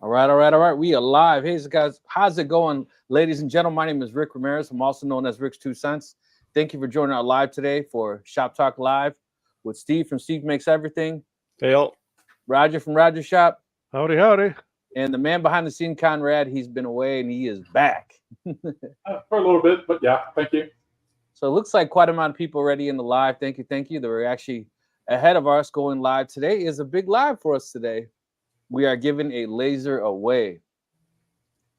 All right, all right, all right. We are live. Hey, guys, how's it going, ladies and gentlemen? My name is Rick Ramirez. I'm also known as Ricks2Cents. Thank you for joining our live today for Shop Talk Live with Steve from Steve Makes Everything, Hey, all. Roger from Roger Shop, Howdy, howdy. and the man behind the scene, Conrad. He's been away and he is back. For a little bit, but yeah, thank you. So it looks like quite a amount of people already in the live. Thank you, thank you. They were actually ahead of us going live. Today is a big live for us today. We are giving a laser away.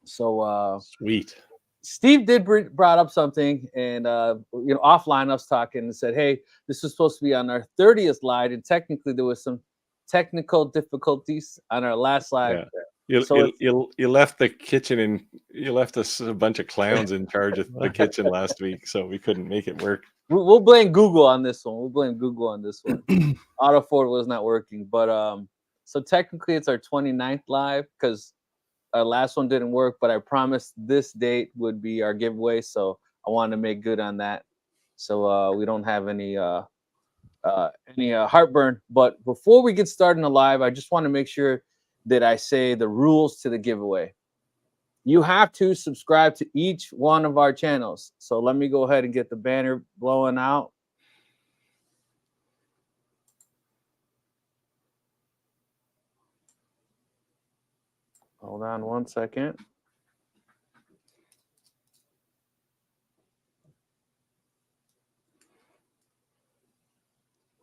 So Sweet. Steve did brought up something, and offline us talking and said, "Hey, this was supposed to be on our 30th live, and technically there was some technical difficulties on our last live." Yeah. So you left the kitchen and you left us a bunch of clowns in charge of the kitchen last week, so we couldn't make it work. We'll blame Google on this one. We'll blame Google on this one. Auto forward was not working, but so technically it's our 29th live because our last one didn't work, but I promised this date would be our giveaway, so I wanted to make good on that, so we don't have any heartburn. But before we get started in the live, I just want to make sure that I say the rules to the giveaway. You have to subscribe to each one of our channels. So let me go ahead and get the banner blowing out. Hold on one second.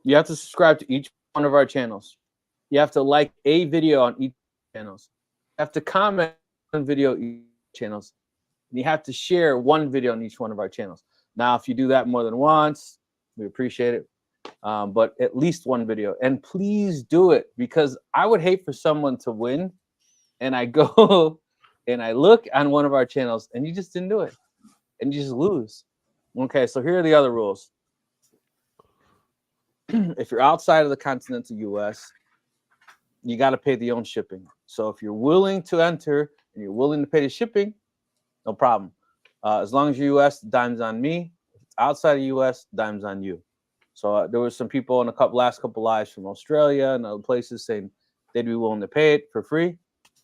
You have to subscribe to each one of our channels. You have to like a video on each channels. You have to comment on video each channels. And you have to share one video on each one of our channels. Now, if you do that more than once, we appreciate it. But at least one video. And please do it, because I would hate for someone to win and I go and I look on one of our channels and you just didn't do it and you just lose. Okay, so here are the other rules. If you're outside of the continental US, you got to pay the own shipping. So if you're willing to enter and you're willing to pay the shipping, no problem. As long as you're US, the dime's on me. If it's outside of US, dime's on you. So there were some people in last couple lives from Australia and other places saying they'd be willing to pay it for free.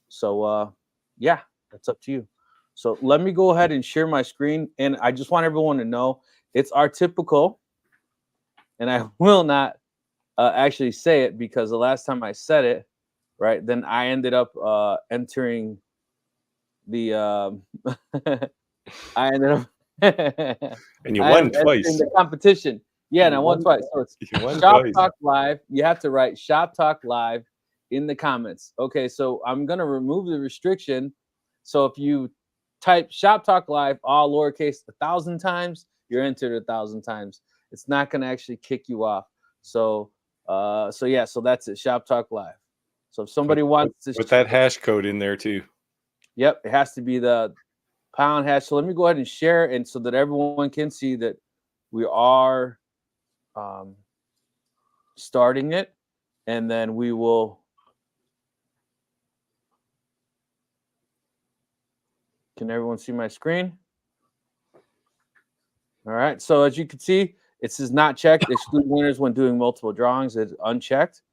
So yeah, that's up to you. So let me go ahead and share my screen. And I just want everyone to know it's our typical, and I will not actually say it because the last time I said it, right, then I ended up entering the I ended up and you won twice in the competition. Yeah, and I won twice. So it's Shop Talk Live. You have to write Shop Talk Live in the comments. Okay, so I'm gonna remove the restriction. So if you type Shop Talk Live all lowercase 1,000 times, you're entered 1,000 times. It's not gonna actually kick you off. So yeah, so that's it. Shop Talk Live. So if somebody wants to put that hash code in there too. Yep, it has to be the pound hash. So let me go ahead and share, and so that everyone can see that we are starting it, and then we will. Can everyone see my screen? All right. So as you can see, it says not checked. Exclude winners when doing multiple drawings. It's unchecked,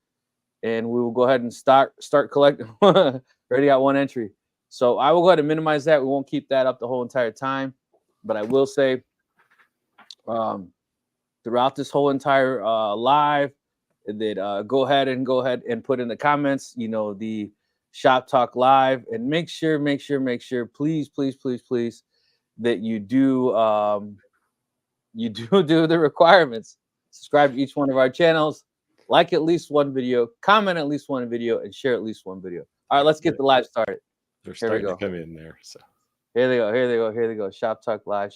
and we will go ahead and start collecting. Already got one entry. So I will go ahead and minimize that. We won't keep that up the whole entire time, but I will say throughout this whole entire live that go ahead and put in the comments, the Shop Talk Live, and make sure, please, that you do do the requirements. Subscribe to each one of our channels, like at least one video, comment at least one video, and share at least one video. All right, let's get the live started. They're starting to come in there. So here they go. Shop Talk Live.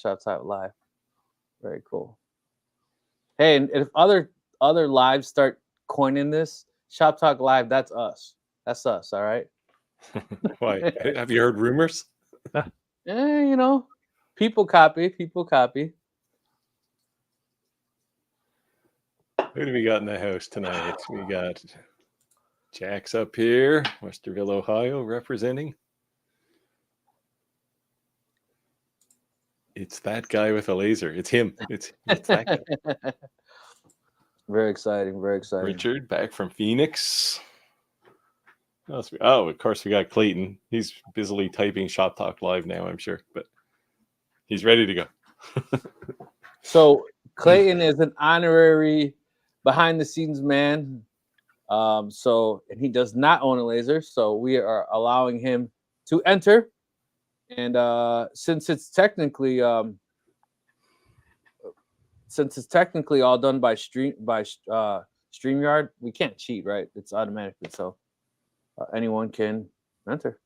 Very cool. Hey, and if other lives start coining this Shop Talk Live, that's us. That's us. All right. Why? Have you heard rumors? People copy. Who do we got in the house tonight? We got Jack's up here, Westerville, Ohio, representing. It's that guy with a laser. It's him. It's that guy. Very exciting. Richard back from Phoenix. Oh, of course we got Clayton. He's busily typing Shop Talk Live now, I'm sure, but he's ready to go. So Clayton is an honorary behind the scenes man. And he does not own a laser, so we are allowing him to enter. And since it's technically all done by StreamYard, we can't cheat, right? It's automatically, so anyone can enter.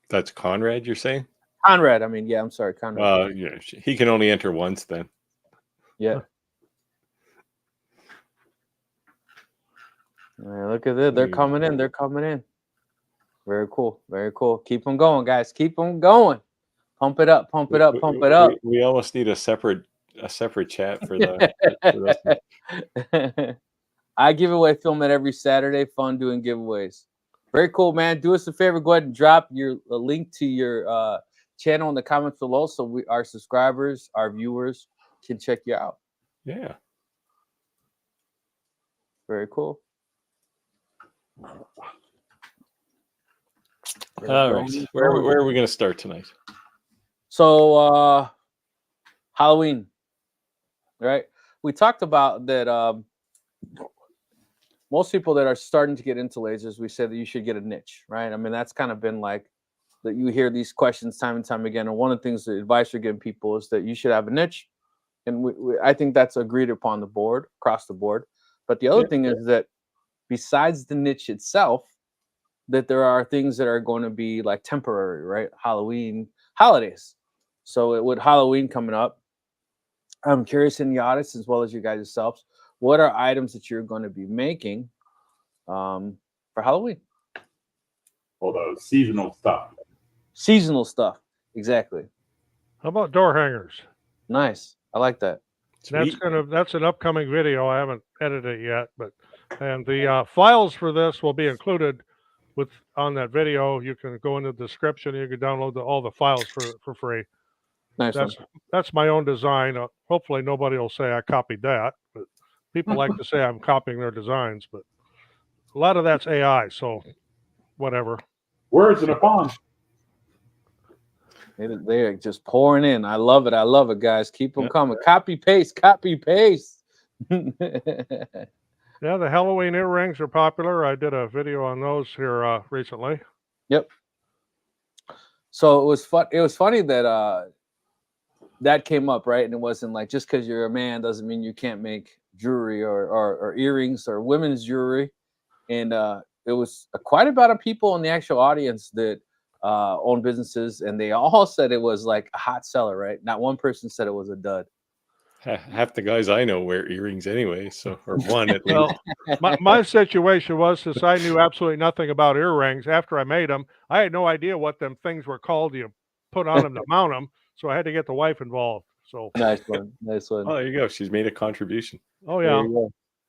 That's Conrad, you're saying? Conrad, I mean, yeah, I'm sorry, Conrad. Yeah, he can only enter once then. Yeah. Look at this. They're coming in. They're coming in. Very cool. Very cool. Keep them going, guys. Keep them going. Pump it up. Pump it up. Pump it up. We almost need a separate chat for the. I give away film at every Saturday. Fun doing giveaways. Very cool, man. Do us a favor. Go ahead and drop a link to your channel in the comments below, so our subscribers, our viewers, can check you out. Yeah. Very cool. All right. Where are we going to start tonight? So Halloween, right? We talked about that. Most people that are starting to get into lasers, we said that you should get a niche, right? I mean, that's kind of been like that. You hear these questions time and time again, and one of the things, the advice we're giving people is that you should have a niche, and I think that's agreed upon the board, across the board. But the other thing is that besides the niche itself, that there are things that are going to be like temporary, right? Halloween, holidays. So with Halloween coming up, I'm curious in the audience as well as you guys yourselves, what are items that you're going to be making for Halloween? Well, those seasonal stuff. Seasonal stuff, exactly. How about door hangers? Nice, I like that. That's an upcoming video. I haven't edited it yet, and the files for this will be included on that video. You can go into the description. You can download all the files for free. Nice. That's my own design. Hopefully nobody will say I copied that, but people like to say I'm copying their designs. But a lot of that's AI, so whatever. Words in a pond. They're just pouring in. I love it. I love it, guys. Keep them coming. Copy paste. Copy paste. Yeah, the Halloween earrings are popular. I did a video on those here recently. Yep. So it was fun. It was funny that that came up, right? And it wasn't like just because you're a man doesn't mean you can't make jewelry or earrings or women's jewelry. And it was quite a lot of people in the actual audience that own businesses, and they all said it was like a hot seller, right? Not one person said it was a dud. Half the guys I know wear earrings anyway, or one at least. My situation was, since I knew absolutely nothing about earrings, after I made them, I had no idea what them things were called you put on them to mount them, so I had to get the wife involved. So nice one. Oh, there you go. She's made a contribution. Oh yeah.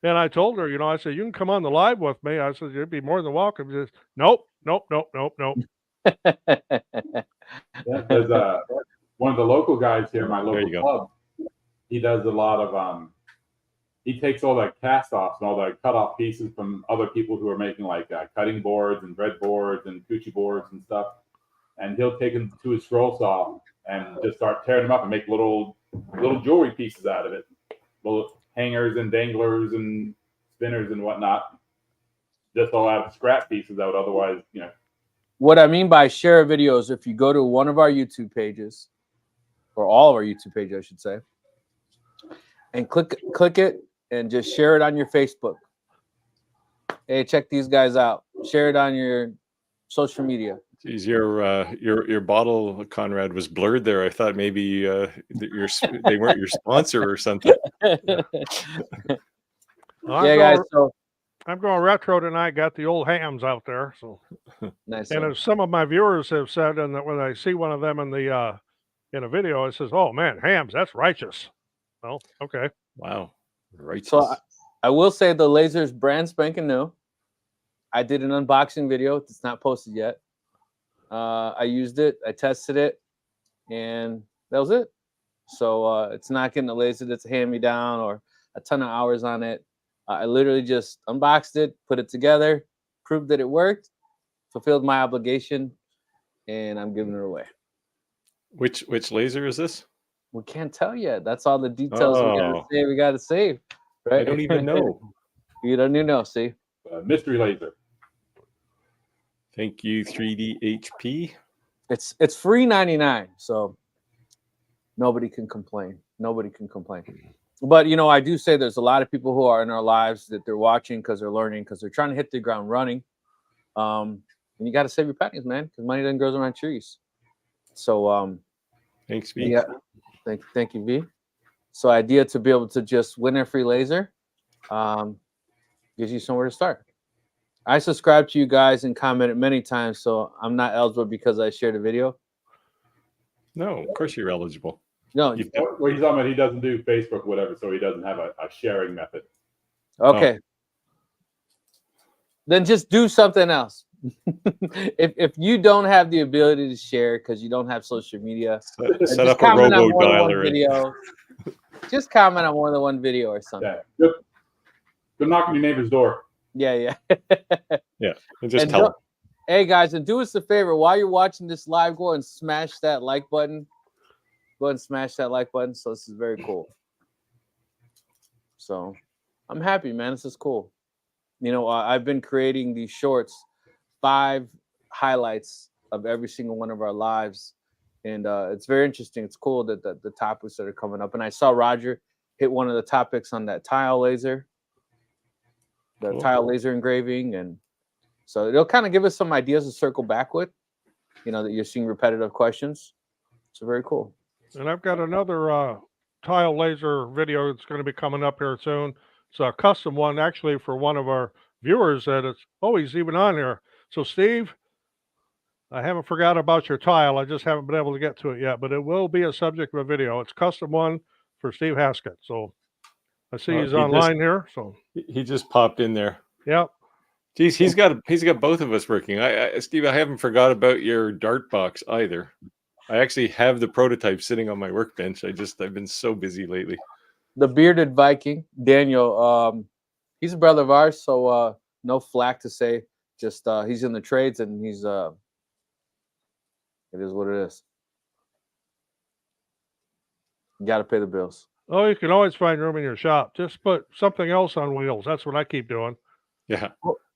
And I told her, I said, you can come on the live with me. I said, you'd be more than welcome. She says, nope. There's one of the local guys here, my local club. He does a lot of he takes all the cast offs and all the cut off pieces from other people who are making like cutting boards and breadboards and coochie boards and stuff, and he'll take them to his scroll saw and just start tearing them up and make little jewelry pieces out of it, little hangers and danglers and spinners and whatnot, just all out of scrap pieces that would otherwise, What I mean by share videos, if you go to one of our YouTube pages, or all of our YouTube pages, I should say, and click it and just share it on your Facebook. Hey, check these guys out. Share it on your social media. Geez, your bottle, Conrad, was blurred there. I thought maybe they weren't your sponsor or something. Yeah, guys. So I'm going retro tonight. Got the old hams out there. So nice. And as some of my viewers have said, and that when I see one of them in a video, it says, "Oh man, hams, that's righteous." Well, okay. Wow, righteous. So I will say the laser is brand spanking new. I did an unboxing video. It's not posted yet. I used it. I tested it, and that was it. So it's not getting a laser that's a hand-me-down or a ton of hours on it. I literally just unboxed it, put it together, proved that it worked, fulfilled my obligation, and I'm giving it away. Which laser is this? We can't tell yet. That's all the details Oh, we gotta save. Right? I don't even know. You don't even know, see? Mystery laser. Thank you, 3D HP. It's free 99, so nobody can complain. Nobody can complain. But you know, I do say there's a lot of people who are in our lives that they're watching because they're learning, because they're trying to hit the ground running. And you got to save your pennies, man, because money doesn't grow around trees. So Thanks, V. yeah, thank you, V. So idea to be able to just win a free laser gives you somewhere to start. I subscribe to you guys and commented many times, so I'm not eligible because I shared a video. No, of course you're eligible. No, Well, he's talking about he doesn't do Facebook, whatever, so he doesn't have a sharing method. okay. Then just do something else. if you don't have the ability to share because you don't have social media, set up a robo dialer. Video. Just comment on more than one video or something. Yeah. Go knock on your neighbor's door. Yeah. Yeah. And just tell them. Hey guys, and do us a favor while you're watching this live, go and smash that like button. Go ahead and smash that like button. So this is very cool. So I'm happy, man. This is cool. You know, I've been creating these shorts, 5 highlights of every single one of our lives. And it's very interesting. It's cool that the topics that are coming up. And I saw Roger hit one of the topics on that tile laser, the tile laser engraving. And so it'll kind of give us some ideas to circle back with, you know, that you're seeing repetitive questions. So very cool. And I've got another tile laser video that's going to be coming up here soon. It's a custom one, actually, for one of our viewers that it's, oh, he's even on here. So, Steve, I haven't forgot about your tile. I just haven't been able to get to it yet, but it will be a subject of a video. It's a custom one for Steve Haskett. So I see he's online here. So he just popped in there. Yep. Geez, he's got both of us working. Steve, I haven't forgot about your dart box either. I actually have the prototype sitting on my workbench. I've been so busy lately. The bearded Viking, Daniel, he's a brother of ours, so no flack to say. Just he's in the trades, and he's it is what it is. You got to pay the bills. Oh, you can always find room in your shop. Just put something else on wheels. That's what I keep doing. Yeah.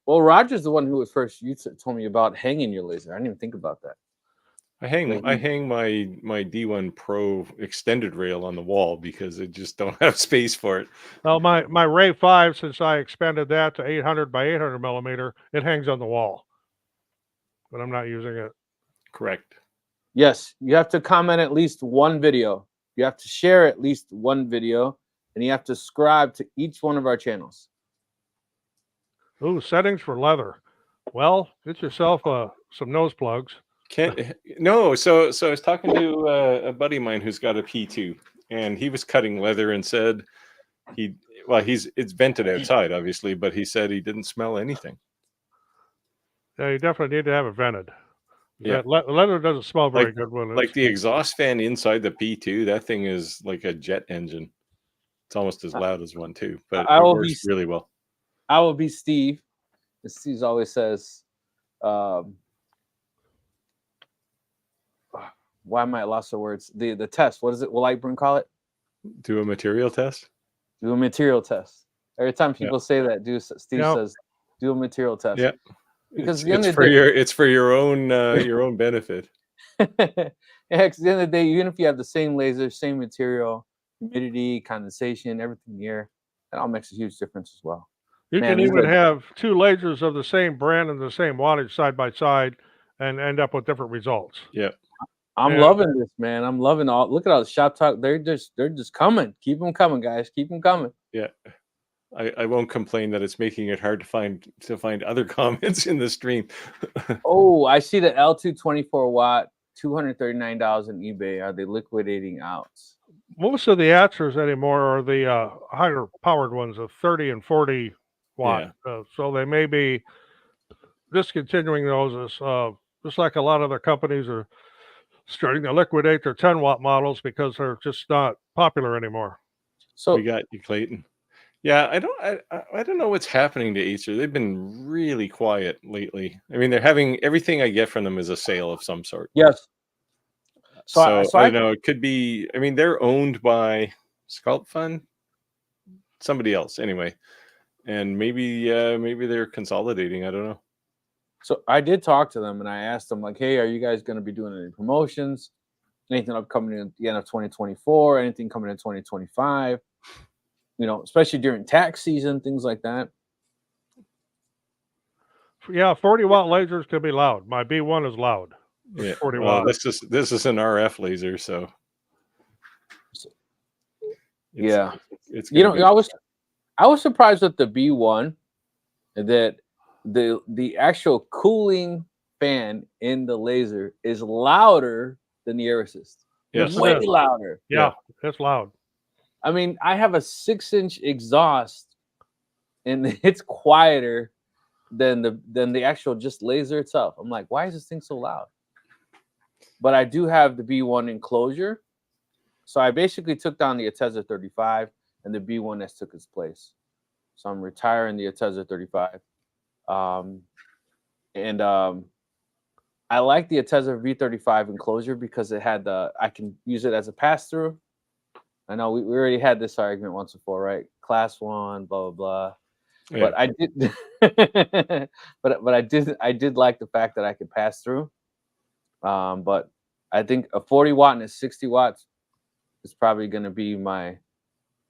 Well, Roger's the one who at first you told me about hanging your laser. I didn't even think about that. I hang my D1 Pro extended rail on the wall because I just don't have space for it. Well, my Ray 5, since I expanded that to 800 by 800 millimeter, it hangs on the wall, but I'm not using it. Correct. Yes, you have to comment at least one video. You have to share at least one video, and you have to subscribe to each one of our channels. Ooh, settings for leather. Well, get yourself some nose plugs. So I was talking to a buddy of mine who's got a P2, and he was cutting leather and said it's vented outside, obviously, but he said he didn't smell anything. Yeah, you definitely need to have it vented. Yeah, leather doesn't smell very good when it's... Like the exhaust fan inside the P2, that thing is like a jet engine. It's almost as loud as one too, but it works really well. I will be Steve. And Steve always says, why am I lost of words? The test. What is it? Will Lightburn call it? Do a material test. Do a material test. Every time people say that, Steve says, do a material test. Yeah. Because it's for your own benefit. Yeah, because at the end of the day, even if you have the same laser, same material, humidity, condensation, everything in the air, that all makes a huge difference as well. You can even have 2 lasers of the same brand and the same wattage side by side and end up with different results. Yeah. I'm loving this, man. I'm loving all. Look at all the shop talk. They're just coming. Keep them coming, guys. Keep them coming. Yeah. I won't complain that it's making it hard to find other comments in the stream. Oh, I see the L2 24 watt, $239 in eBay. Are they liquidating out? Most of the answers anymore are the higher powered ones of 30 and 40 watt. Yeah. So they may be discontinuing those as just like a lot of the companies are starting to liquidate their 10 watt models because they're just not popular anymore. So we got you, Clayton. Yeah, I don't know what's happening to Acer. They've been really quiet lately. I mean, they're having everything I get from them is a sale of some sort. Yes. So So I don't know. It could be. I mean, they're owned by Sculpt Fund, somebody else, anyway, and maybe they're consolidating. I don't know. So I did talk to them and I asked them like, hey, are you guys going to be doing any promotions? Anything upcoming in the end of 2024? Anything coming in 2025? You know, especially during tax season, things like that. Yeah, 40-watt lasers can be loud. My B1 is loud. Yeah. 40 Well, watt. this is an RF laser, so Yeah. It's You know, be... I was surprised with the B1 that the actual cooling fan in the laser is louder than the air assist. Yes, Way it is. louder. Yeah, it's loud. I mean, I have a 6-inch exhaust and it's quieter than the actual just laser itself. I'm like, why is this thing so loud? But I do have the B1 enclosure. So I basically took down the Ateza 35 and the B1S took its place. So I'm retiring the Ateza 35. I like the Ateza V35 enclosure because it had I can use it as a pass-through. I know we already had this argument once before, right? Class 1, blah, blah, blah. Yeah. But I did but I did like the fact that I could pass through. But I think a 40 watt and a 60 watts is probably going to be my,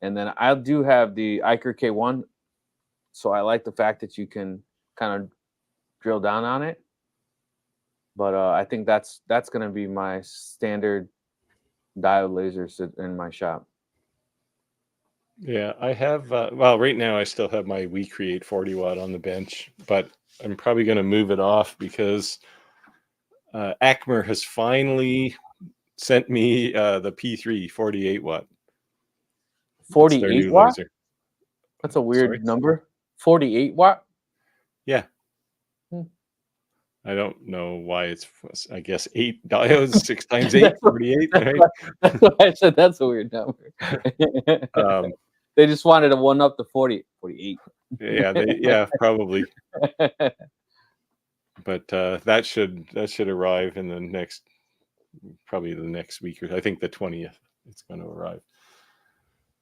and then I do have the Iker K1. So I like the fact that you can kind of drill down on it. But I think that's going to be my standard diode lasers in my shop. Yeah, I have, well, right now I still have my WeCreate 40 watt on the bench, but I'm probably going to move it off because Acmer has finally sent me the P3 48 watt. 48 watt? Laser. That's a weird number. 48 watt? Yeah. I don't know why it's, I guess, 8 diodes, 6 times 8, 48. Right? That's why I said that's a weird number. They just wanted to one up the 48. Yeah, probably. But that should arrive in the next, probably the next week, or I think the 20th. It's going to arrive.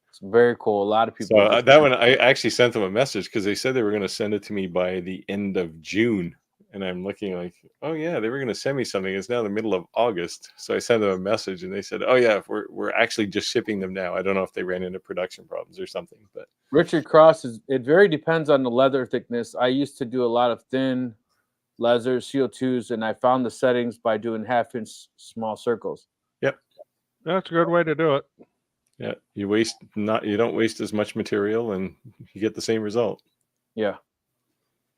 It's very cool. A lot of people. So that one, I actually sent them a message because they said they were going to send it to me by the end of June. And I'm looking like, oh yeah, they were going to send me something. It's now the middle of August. So I sent them a message and they said, oh yeah, we're actually just shipping them now. I don't know if they ran into production problems or something, but Richard Cross it very depends on the leather thickness. I used to do a lot of thin lasers, CO2s, and I found the settings by doing 1/2-inch small circles. Yep. That's a good way to do it. Yeah. You don't waste as much material and you get the same result. Yeah,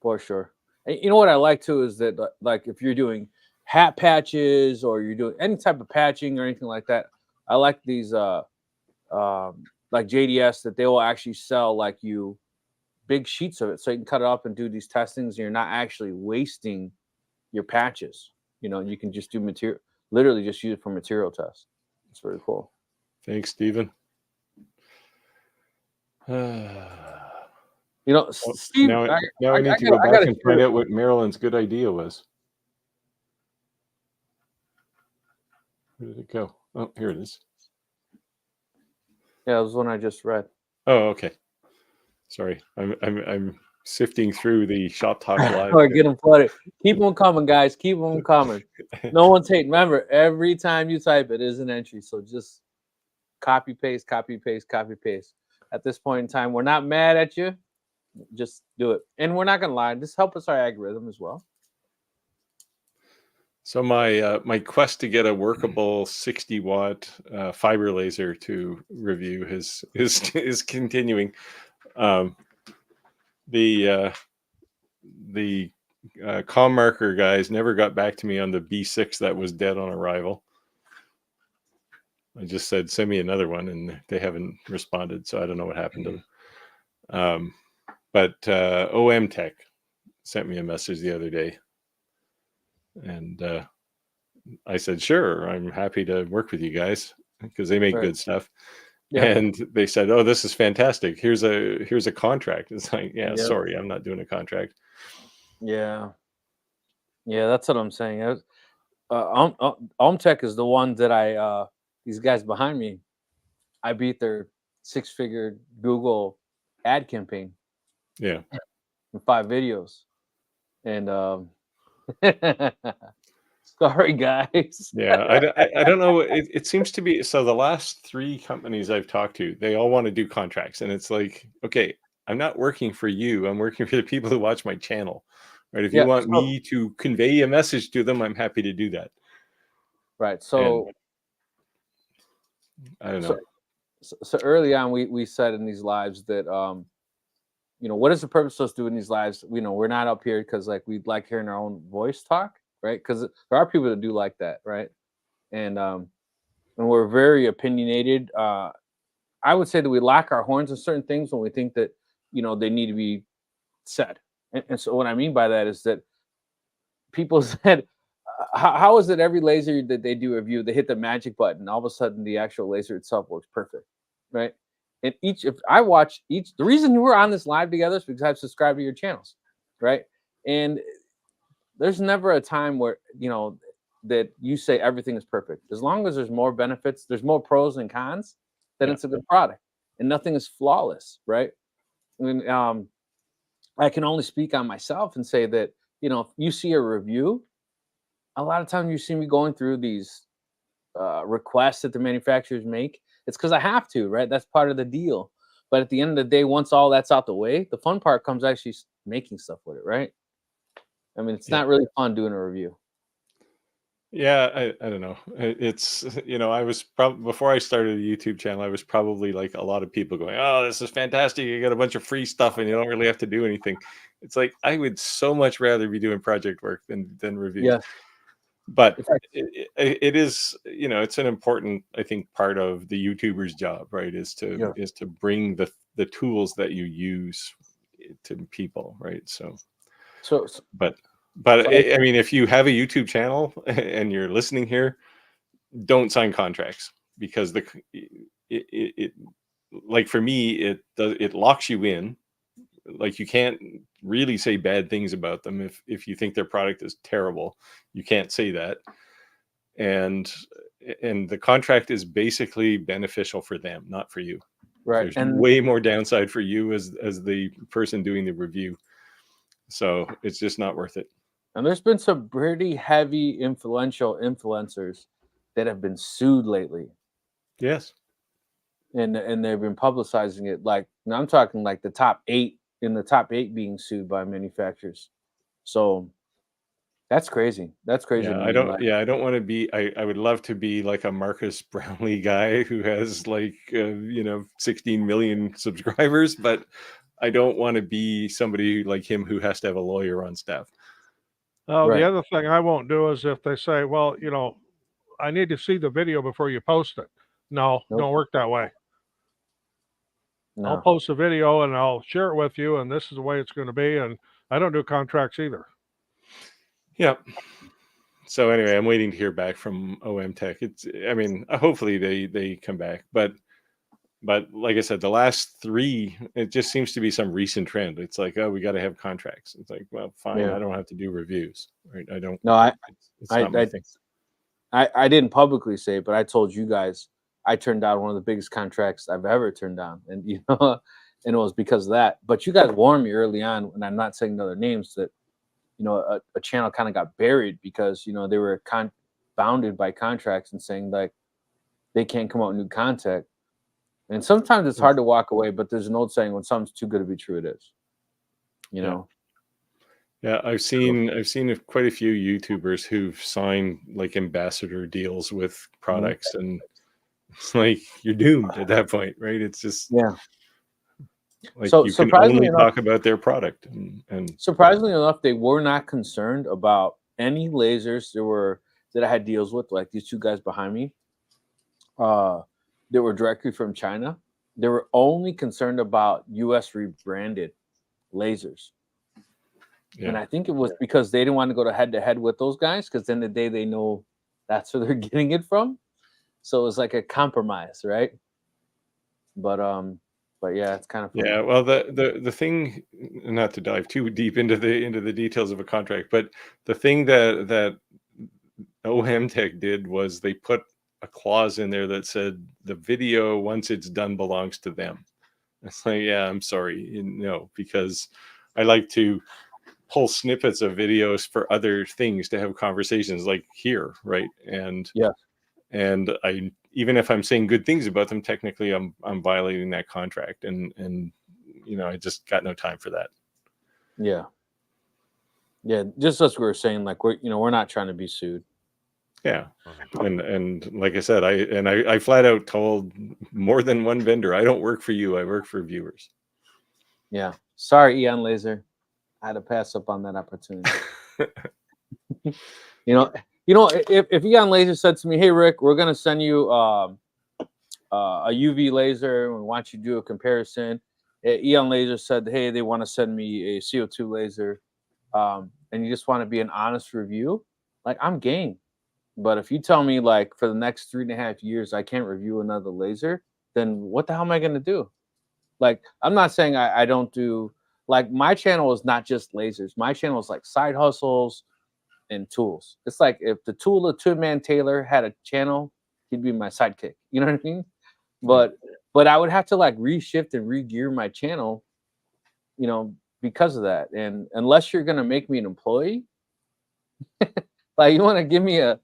for sure. You know what I like too is that, like, if you're doing hat patches or you're doing any type of patching or anything like that, I like these like JDS that they will actually sell like you big sheets of it so you can cut it up and do these testings and you're not actually wasting your patches. You know, you can just do material, literally just use it for material tests. It's very cool. Thanks, Stephen. You know, Steve. Now I need to go back and find out what Marilyn's good idea was. Where did it go? Oh, here it is. Yeah, it was one I just read. Oh, okay. Sorry, I'm sifting through the Shop Talk Live. Or get them flooded. Keep them coming, guys. Keep them coming. No one's hating. Remember, every time you type it is an entry, so just copy paste, copy paste, copy paste. At this point in time, we're not mad at you. Just do it, and we're not gonna lie. This helps us our algorithm as well. So my quest to get a workable 60 watt fiber laser to review is continuing. The comm marker guys never got back to me on the B6 that was dead on arrival. I just said send me another one, and they haven't responded. So I don't know what happened to them. But OM Tech sent me a message the other day, and I said, sure, I'm happy to work with you guys because they make good stuff. Yeah. And they said, "Oh, this is fantastic. Here's a contract." It's like, yeah, Yeah. sorry, I'm not doing a contract. Yeah. Yeah, that's what I'm saying. Tech is the one that these guys behind me, I beat their 6-figure Google ad campaign Yeah. in 5 videos. And sorry guys. Yeah, I don't know. It seems to be so. The last 3 companies I've talked to, they all want to do contracts, and it's like, okay, I'm not working for you. I'm working for the people who watch my channel, right? If you Yeah, want me to convey a message to them, I'm happy to do that. right. So I don't know. so early on, we said in these lives that what is the purpose of us doing these lives? We're not up here because like we like hearing our own voice talk, right? Because there are people that do like that, right? And we're very opinionated. I would say that we lock our horns on certain things when we think that they need to be said. And so what I mean by that is that people said, how is it every laser that they do review, they hit the magic button, all of a sudden the actual laser itself works perfect, right? And if I watch the reason we're on this live together is because I've subscribed to your channels, right? And there's never a time where that you say everything is perfect. As long as there's more benefits, there's more pros and cons, then it's a good product, and nothing is flawless, right? I mean, I can only speak on myself and say that if you see a review, a lot of times you see me going through these requests that the manufacturers make. It's because I have to, right? That's part of the deal. But at the end of the day, once all that's out the way, the fun part comes actually making stuff with it, right? I mean, it's not really fun doing a review. Yeah, I don't know. It's I was probably, before I started a YouTube channel, I was probably like a lot of people going, "Oh, this is fantastic! You get a bunch of free stuff, and you don't really have to do anything." It's like I would so much rather be doing project work than reviews. Yeah. But it is, it's an important, I think, part of the YouTuber's job, right? Is to bring the tools that you use to people, right? But I mean, if you have a YouTube channel and you're listening here, don't sign contracts, because it like for me, it locks you in. Like you can't really say bad things about them if you think their product is terrible. You can't say that. And the contract is basically beneficial for them, not for you. Right. There's And way more downside for you as the person doing the review. So it's just not worth it. And there's been some pretty heavy influential influencers that have been sued lately. Yes. And they've been publicizing it. Like, now I'm talking like the top 8 being sued by manufacturers. So that's crazy. That's crazy. Yeah, I don't want to be. I would love to be like a Marcus Brownlee guy who has like 16 million subscribers, but I don't want to be somebody like him who has to have a lawyer on staff. Oh, the other thing I won't do is if they say, well, I need to see the video before you post it. No, don't work that way. No. I'll post a video and I'll share it with you, and this is the way it's going to be. And I don't do contracts either. Yeah. So anyway, I'm waiting to hear back from OM Tech. I mean, hopefully they come back, but like I said, the last 3, it just seems to be some recent trend. It's like, oh, we got to have contracts. It's like, well, fine, I don't have to do reviews, right? I don't. No, it's not my thing. I didn't publicly say it, but I told you guys I turned down one of the biggest contracts I've ever turned down, and and it was because of that. But you guys warned me early on, and I'm not saying other names, that a channel kind of got buried because they were bounded by contracts and saying like they can't come out with new content. And sometimes it's hard to walk away, but there's an old saying, when something's too good to be true, it is. Yeah, I've seen quite a few YouTubers who've signed like ambassador deals with products, and it's like you're doomed at that point, right? It's just like you can only talk about their product. And surprisingly enough, they were not concerned about any lasers that I had deals with, like these 2 guys behind me, that were directly from China. They were only concerned about US rebranded lasers. Yeah. And I think it was because they didn't want to go head to head with those guys, because then the day they know that's where they're getting it from. So it was like a compromise, right? But yeah, it's kind of funny. Yeah, well, the thing, not to dive too deep into the details of a contract, but the thing that OHM did was they put a clause in there that said the video, once it's done, belongs to them. It's like, yeah, I'm sorry, no, because I like to pull snippets of videos for other things to have conversations like here, right? And yeah, and I, even if I'm saying good things about them, technically I'm violating that contract, and I just got no time for that. Yeah, just as we were saying, like we're not trying to be sued. Yeah, and like I said, I flat out told more than one vendor, I don't work for you, I work for viewers. Yeah, sorry, Eon Laser, I had to pass up on that opportunity. If Eon Laser said to me, "Hey Rick, we're gonna send you a UV laser, and we want you to do a comparison," Eon Laser said, "Hey, they want to send me a CO2 laser, and you just want to be an honest review," like, I'm game. But if you tell me, like, for the next 3.5 years I can't review another laser, then what the hell am I gonna do? Like, I'm not saying I don't do, like, my channel is not just lasers. My channel is like side hustles and tools. It's like if the tool of Two-Man Taylor had a channel, he'd be my sidekick. You know what I mean? But I would have to like reshift and regear my channel, because of that. And unless you're gonna make me an employee, like, you want to give me a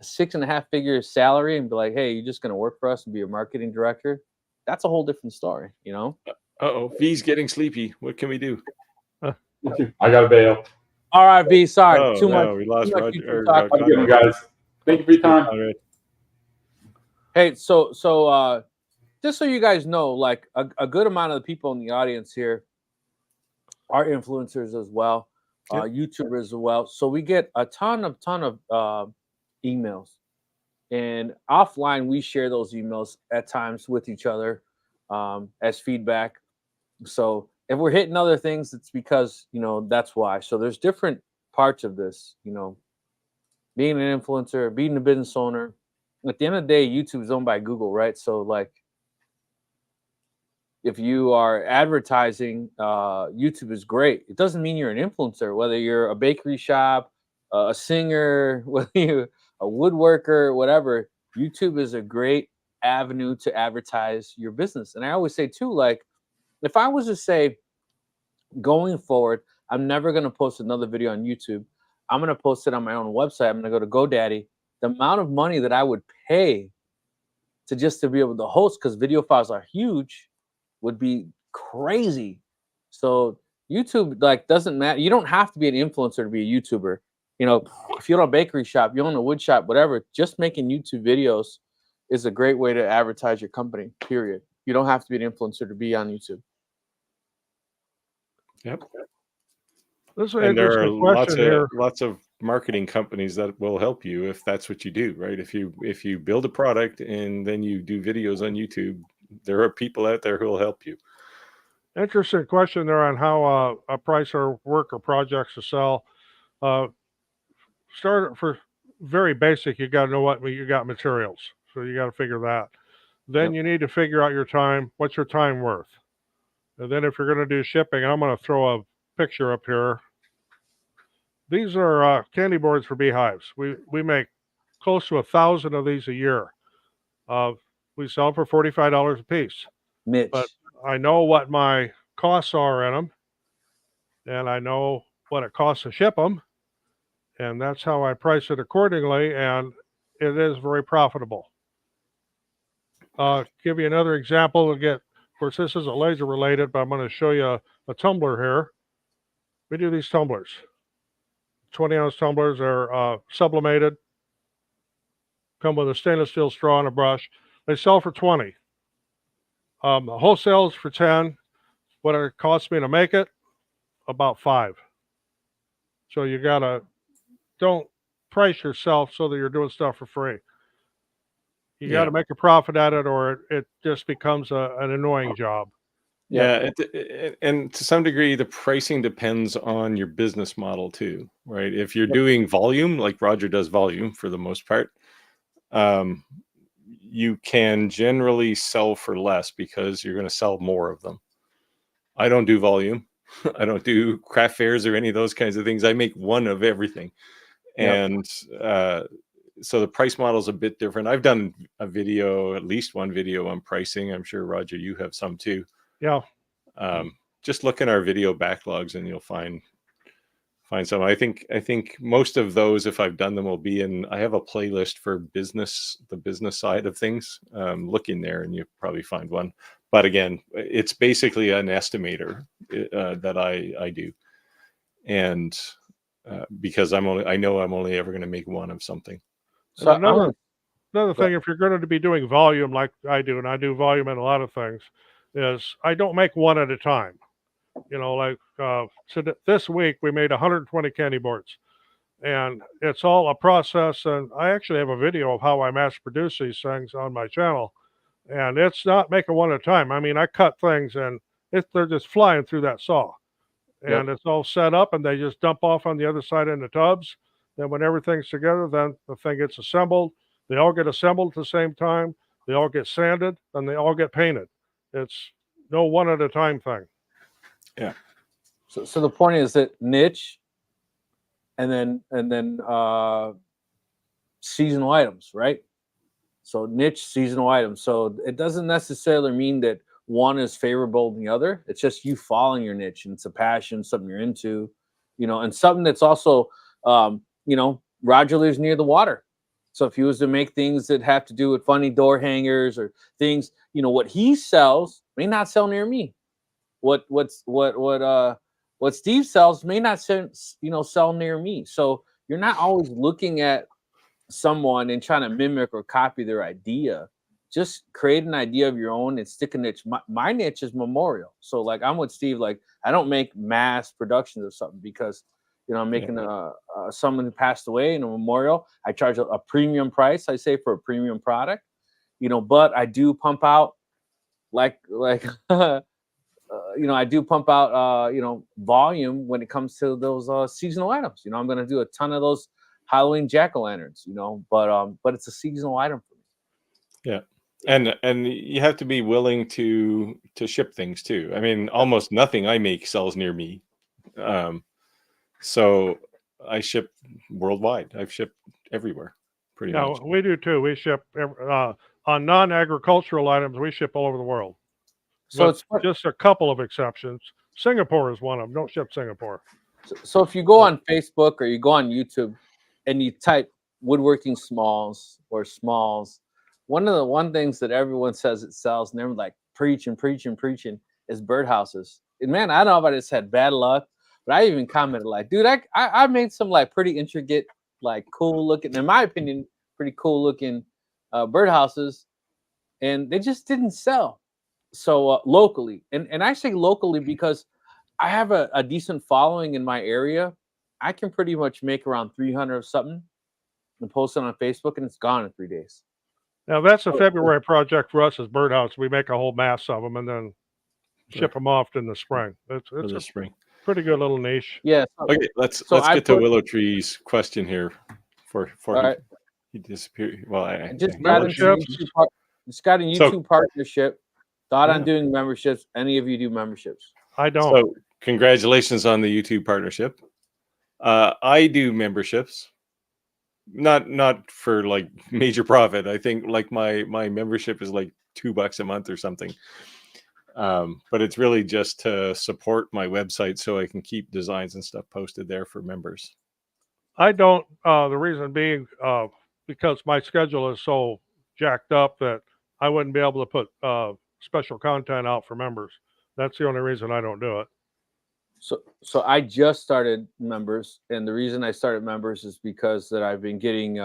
6.5-figure salary and be like, "Hey, you're just gonna work for us and be a marketing director," that's a whole different story, Uh-oh, V's getting sleepy. What can we do? I got to bail. All right, V. Sorry, Oh, too no, much. we lost too much Roger. YouTube talk. Have a good one, guys. Thank you for your time. Hey, so just so you guys know, like a good amount of the people in the audience here are influencers as well, YouTubers as well. So we get a ton of emails, and offline we share those emails at times with each other as feedback. So if we're hitting other things, it's because that's why. So there's different parts of this, being an influencer, being a business owner. At the end of the day, YouTube is owned by Google, right? So, like, if you are advertising, YouTube is great. It doesn't mean you're an influencer, whether you're a bakery shop, a singer, whether you're a woodworker, whatever. YouTube is a great avenue to advertise your business. And I always say too, like, if I was to say, going forward, I'm never going to post another video on YouTube, I'm going to post it on my own website, I'm going to go to GoDaddy, the amount of money that I would pay to be able to host, because video files are huge, would be crazy. So YouTube, like, doesn't matter. You don't have to be an influencer to be a YouTuber. If you own a bakery shop, you own a wood shop, whatever, just making YouTube videos is a great way to advertise your company, period. You don't have to be an influencer to be on YouTube. Yep. This is an And there are interesting question here. lots of marketing companies that will help you if that's what you do, right? If you build a product and then you do videos on YouTube, there are people out there who will help you. Interesting question there on how a price or work or projects to sell. Start for very basic. You got to know what you got materials, so you got to figure that. Then you need to figure out your time. What's your time worth? And then if you're going to do shipping, I'm going to throw a picture up here. These are candy boards for beehives. We make close to 1,000 of these a year. We sell for $45 a piece. Mitch. But I know what my costs are in them, and I know what it costs to ship them, and that's how I price it accordingly, and it is very profitable. Give you another example. Again, of course, this isn't laser related, but I'm going to show you a tumbler here. We do these tumblers. 20-ounce tumblers are sublimated, come with a stainless steel straw and a brush. They sell for 20. The wholesale is for 10. What it costs me to make it, about 5. So you gotta, don't price yourself so that you're doing stuff for free. You got to make a profit at it, or it just becomes an annoying job. Yeah, and to some degree, the pricing depends on your business model too, right? If you're doing volume, like Roger does volume for the most part, you can generally sell for less because you're going to sell more of them. I don't do volume. I don't do craft fairs or any of those kinds of things. I make one of everything. And so the price model is a bit different. I've done a video, at least one video on pricing. I'm sure, Roger, you have some too. Yeah. Just look in our video backlogs and you'll find some. I think most of those, if I've done them, will be in. I have a playlist for business, the business side of things. Look in there and you'll probably find one. But again, it's basically an estimator that I do, and because I know I'm only ever going to make one of something. So another thing, if you're going to be doing volume like I do, and I do volume in a lot of things, is I don't make one at a time. You know, like so this week we made 120 candy boards, and it's all a process. And I actually have a video of how I mass produce these things on my channel, and it's not making one at a time. I mean, I cut things and they're just flying through that saw, and it's all set up, and they just dump off on the other side in the tubs. Then when everything's together, then the thing gets assembled. They all get assembled at the same time. They all get sanded, and they all get painted. It's no one at a time thing. Yeah. So the point is that niche, and then seasonal items, right? So niche, seasonal items. So it doesn't necessarily mean that one is favorable than the other. It's just you following your niche, and it's a passion, something you're into, you know, and something that's also, you know, Roger lives near the water. So if he was to make things that have to do with funny door hangers or things, you know, what he sells may not sell near me. What Steve sells may not sell near me. So you're not always looking at someone and trying to mimic or copy their idea. Just create an idea of your own and stick a niche. My niche is memorial. So like I'm with Steve, like I don't make mass productions of something because, you know, I'm making someone who passed away in a memorial. I charge a premium price, I say, for a premium product, you know, but I do pump out like you know, I do pump out, you know, volume when it comes to those seasonal items. You know, I'm going to do a ton of those Halloween jack-o'-lanterns, you know, but it's a seasonal item for me. Yeah. And you have to be willing to ship things too. I mean, almost nothing I make sells near me. So I ship worldwide. I've shipped everywhere pretty much. Yeah, we do too. We ship on non-agricultural items. We ship all over the world. So it's just a couple of exceptions. Singapore is one of them. Don't ship Singapore. So if you go on Facebook or you go on YouTube and you type woodworking smalls or smalls, one things that everyone says it sells, and they're like preaching is birdhouses. And man, I don't know if I just had bad luck, but I even commented like, dude, I made some like pretty intricate, like cool looking, in my opinion, pretty cool looking birdhouses, and they just didn't sell. So locally, and I say locally because I have a decent following in my area. I can pretty much make around 300 of something and post it on Facebook, and it's gone in 3 days. Now that's a February project for us as Birdhouse. We make a whole mass of them and then ship them off in the spring. It's a spring. Pretty good little niche. Yeah. Okay, let's get to Willow Tree's question here. He disappeared. Well, I just got a YouTube partnership. Thought on doing memberships. Any of you do memberships? I don't. So congratulations on the YouTube partnership. I do memberships, not for like major profit. I think like my membership is like $2 a month or something. But it's really just to support my website so I can keep designs and stuff posted there for members. I don't. The reason being because my schedule is so jacked up that I wouldn't be able to put special content out for members. That's the only reason I don't do it. So I just started members, and the reason I started members is because that I've been getting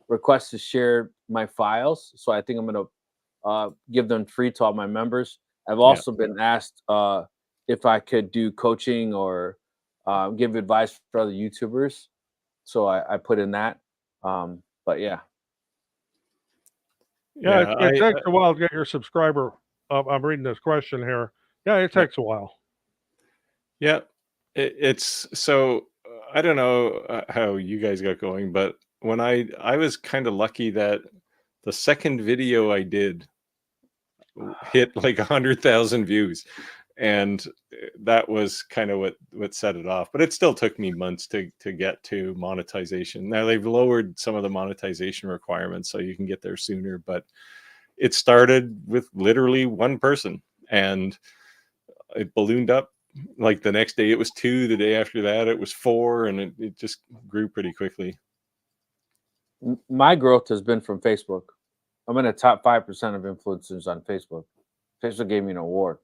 requests to share my files. So I think I'm going to give them free to all my members. I've also been asked if I could do coaching or give advice for other YouTubers. So I put in that. But yeah. Yeah, it takes a while to get your subscriber. I'm reading this question here. Yeah, it takes a while. Yeah, it's so I don't know how you guys got going, but when I was kind of lucky that The second video I did hit like 100,000 views, and that was kind of what set it off. But it still took me months to get to monetization. Now they've lowered some of the monetization requirements, so you can get there sooner. But it started with literally one person, and it ballooned up. Like the next day it was 2, the day after that it was 4, and it just grew pretty quickly. My growth has been from Facebook. I'm in the top 5% of influencers on Facebook. Facebook gave me an award.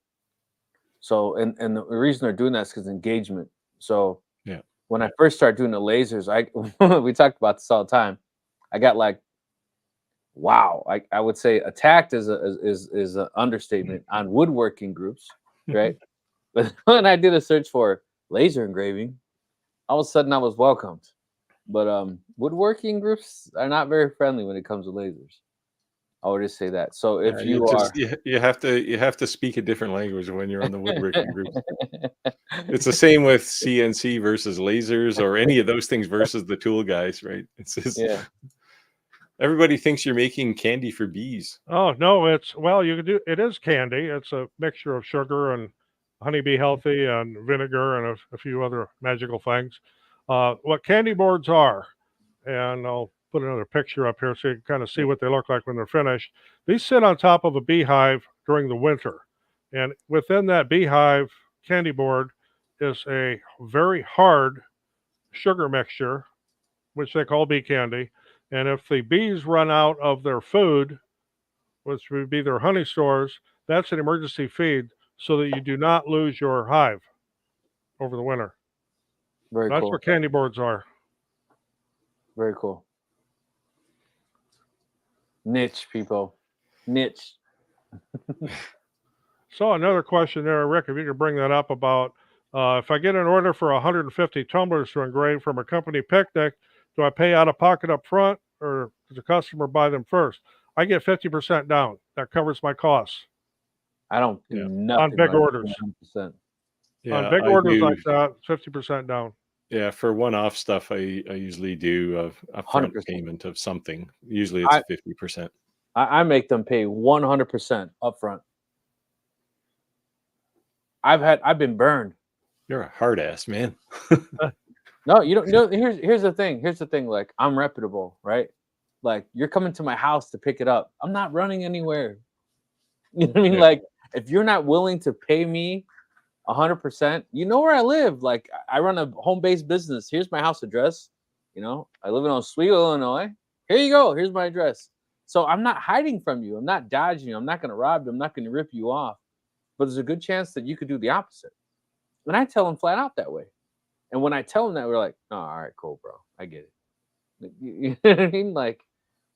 So, and the reason they're doing that is because engagement. So yeah, when I first started doing the lasers, we talked about this all the time. I got like, wow, I would say attacked is an understatement on woodworking groups, right? But when I did a search for laser engraving, all of a sudden I was welcomed. But woodworking groups are not very friendly when it comes to lasers. I would just say that. So if you have to speak a different language when you're on the woodworking group. It's the same with CNC versus lasers or any of those things versus the tool guys, right? It's just, yeah. Everybody thinks you're making candy for bees. Oh no, you can do it is candy. It's a mixture of sugar and honeybee healthy and vinegar and a few other magical things. What candy boards are, and I'll put another picture up here so you can kind of see what they look like when they're finished. These sit on top of a beehive during the winter. And within that beehive candy board is a very hard sugar mixture, which they call bee candy. And if the bees run out of their food, which would be their honey stores, that's an emergency feed so that you do not lose your hive over the winter. Very That's cool. what candy boards are. Very cool. Niche, people. Niche. So another question there, Rick, if you could bring that up about if I get an order for 150 tumblers to engrave from a company picnic, do I pay out of pocket up front or does the customer buy them first? I get 50% down. That covers my costs. I don't do nothing on big orders. 100%. Yeah, on big orders like that, 50% down. Yeah, for one-off stuff, I usually do a front 100%. payment of something. Usually it's 50%. I make them pay 100% upfront. I've been burned. You're a hard ass, man. No, you don't know. Here's the thing. Here's the thing. Like, I'm reputable, right? Like, you're coming to my house to pick it up. I'm not running anywhere. You know what I mean? Yeah. Like, if you're not willing to pay me 100%, you know where I live. Like, I run a home-based business. Here's my house address. You know, I live in Oswego, Illinois. Here you go. Here's my address. So I'm not hiding from you. I'm not dodging you. I'm not going to rob you. I'm not going to rip you off. But there's a good chance that you could do the opposite. And I tell them flat out that way. And when I tell them that, we're like, oh, all right, cool, bro. I get it. You know what I mean? Like,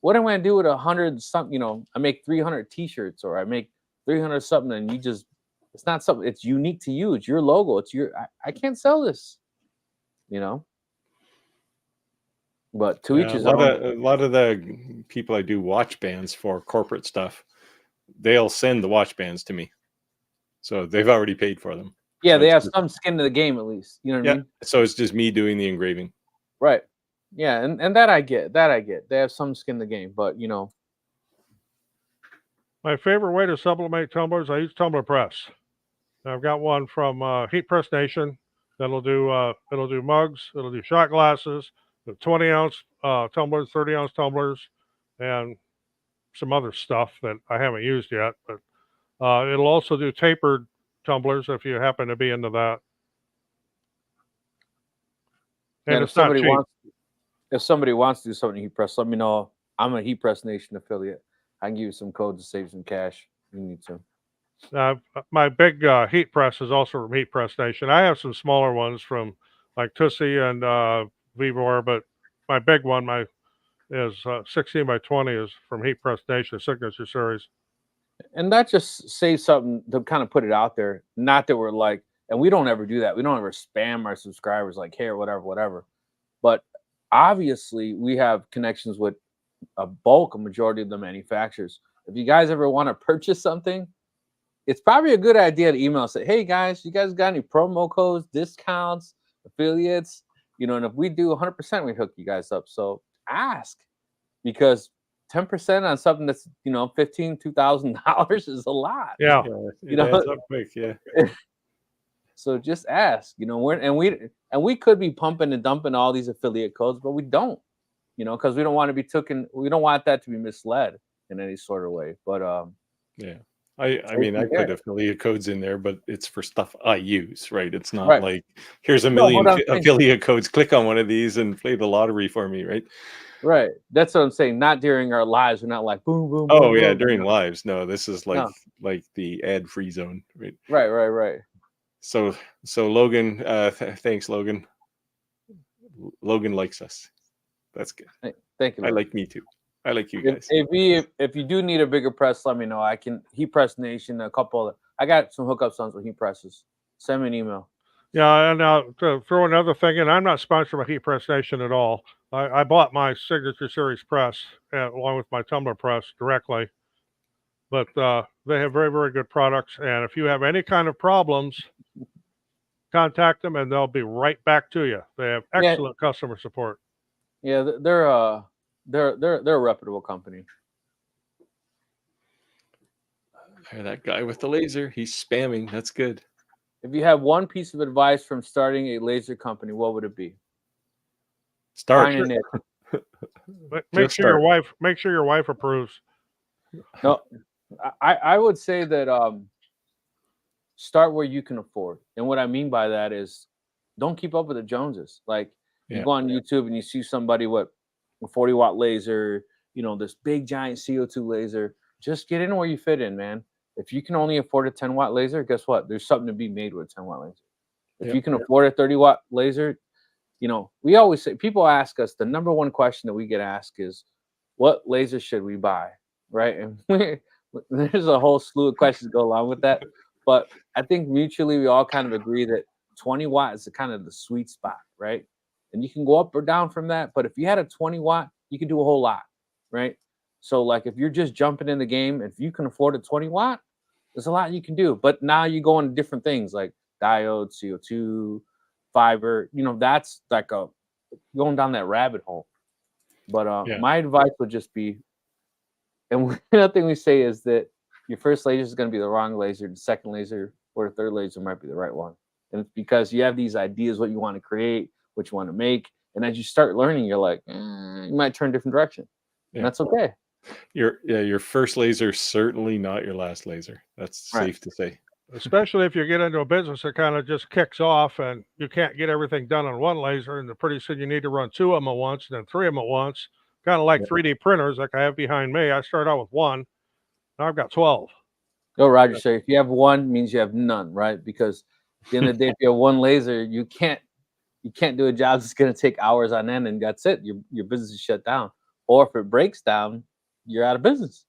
what am I going to do with 100 something? You know, I make 300 t-shirts or I make 300 something and you just, it's not something, it's unique to you. It's your logo. It's your, I can't sell this, you know? But to each his own. A lot of the people I do watch bands for corporate stuff, they'll send the watch bands to me. So they've already paid for them. Yeah, so they have some skin in the game at least. You know what I mean? So it's just me doing the engraving. Right. Yeah, and that I get. That I get. They have some skin in the game, but you know. My favorite way to sublimate tumblers, I use tumbler press. I've got one from Heat Press Nation that'll do mugs, it'll do shot glasses, the 20-ounce tumblers, 30-ounce tumblers, and some other stuff that I haven't used yet. But it'll also do tapered tumblers if you happen to be into that. And if it's not cheap. If somebody wants to do something Heat Press, let me know. I'm a Heat Press Nation affiliate. I can give you some code to save some cash if you need to. My big heat press is also from Heat Press Nation. I have some smaller ones from like Tussie and Vivor, but my big one is 16 by 20 is from Heat Press Nation Signature Series. And that just saves something to kind of put it out there. Not that we're like, and we don't ever do that. We don't ever spam our subscribers like, hey, or whatever. But obviously, we have connections with a majority of the manufacturers. If you guys ever want to purchase something, it's probably a good idea to email and say, hey guys, you guys got any promo codes, discounts, affiliates? You know, and if we do 100%, we hook you guys up. So ask, because 10% on something that's, you know, $2,000 is a lot. Yeah. You know, adds up quick, yeah. So just ask, you know, we could be pumping and dumping all these affiliate codes, but we don't, you know, because we don't want to be we don't want that to be misled in any sort of way. But yeah. I mean, I put affiliate codes in there, but it's for stuff I use, right? It's not like, here's a million affiliate codes. Click on one of these and play the lottery for me, right? Right. That's what I'm saying. Not during our lives. We're not like boom, boom. Oh boom, yeah, boom. during lives. No, this is like the ad-free zone, right? Right. So Logan, thanks, Logan. Logan likes us. That's good. Thank you. I like me too. I like you guys. If you do need a bigger press, let me know. I can Heat Press Nation. I got some hookups on some heat presses. Send me an email. Yeah, and to throw another thing in, I'm not sponsored by Heat Press Nation at all. I bought my Signature Series press along with my tumbler press directly. But they have very, very good products. And if you have any kind of problems, contact them and they'll be right back to you. They have excellent customer support. Yeah, they're a reputable company. That guy with the laser, he's spamming. That's good. If you have one piece of advice from starting a laser company, what would it be? Start. Finding it. Make sure your wife approves. No, I would say that start where you can afford. And what I mean by that is don't keep up with the Joneses. Like you go on YouTube and you see somebody with a 40-watt laser, you know, this big giant CO2 laser. Just get in where you fit in, man. If you can only afford a 10-watt laser, guess what? There's something to be made with a 10-watt laser. If you can afford a 30-watt laser, you know, we always say, people ask us, the number one question that we get asked is, what laser should we buy? Right? And there's a whole slew of questions go along with that. But I think mutually we all kind of agree that 20 watt is kind of the sweet spot, right? And you can go up or down from that. But if you had a 20 watt, you can do a whole lot, right? So like if you're just jumping in the game, if you can afford a 20 watt, there's a lot you can do. But now you go into different things like diode, CO2, fiber. You know, that's like going down that rabbit hole. But my advice would just be, and another thing we say is that your first laser is going to be the wrong laser. The second laser or the third laser might be the right one. And it's because you have these ideas, what you want to create, what you want to make. And as you start learning, you're like, you might turn a different direction. And that's okay. Your first laser is certainly not your last laser. That's safe to say. Especially if you get into a business that kind of just kicks off and you can't get everything done on one laser, and pretty soon you need to run 2 of them at once, and then 3 of them at once. Kind of like 3D printers, like I have behind me. I started out with 1. Now I've got 12. Go, Roger. So if you have 1, means you have none, right? Because at the end of the day, if you have 1 laser, you can't do a job that's going to take hours on end, and that's it. Your business is shut down. Or if it breaks down, you're out of business.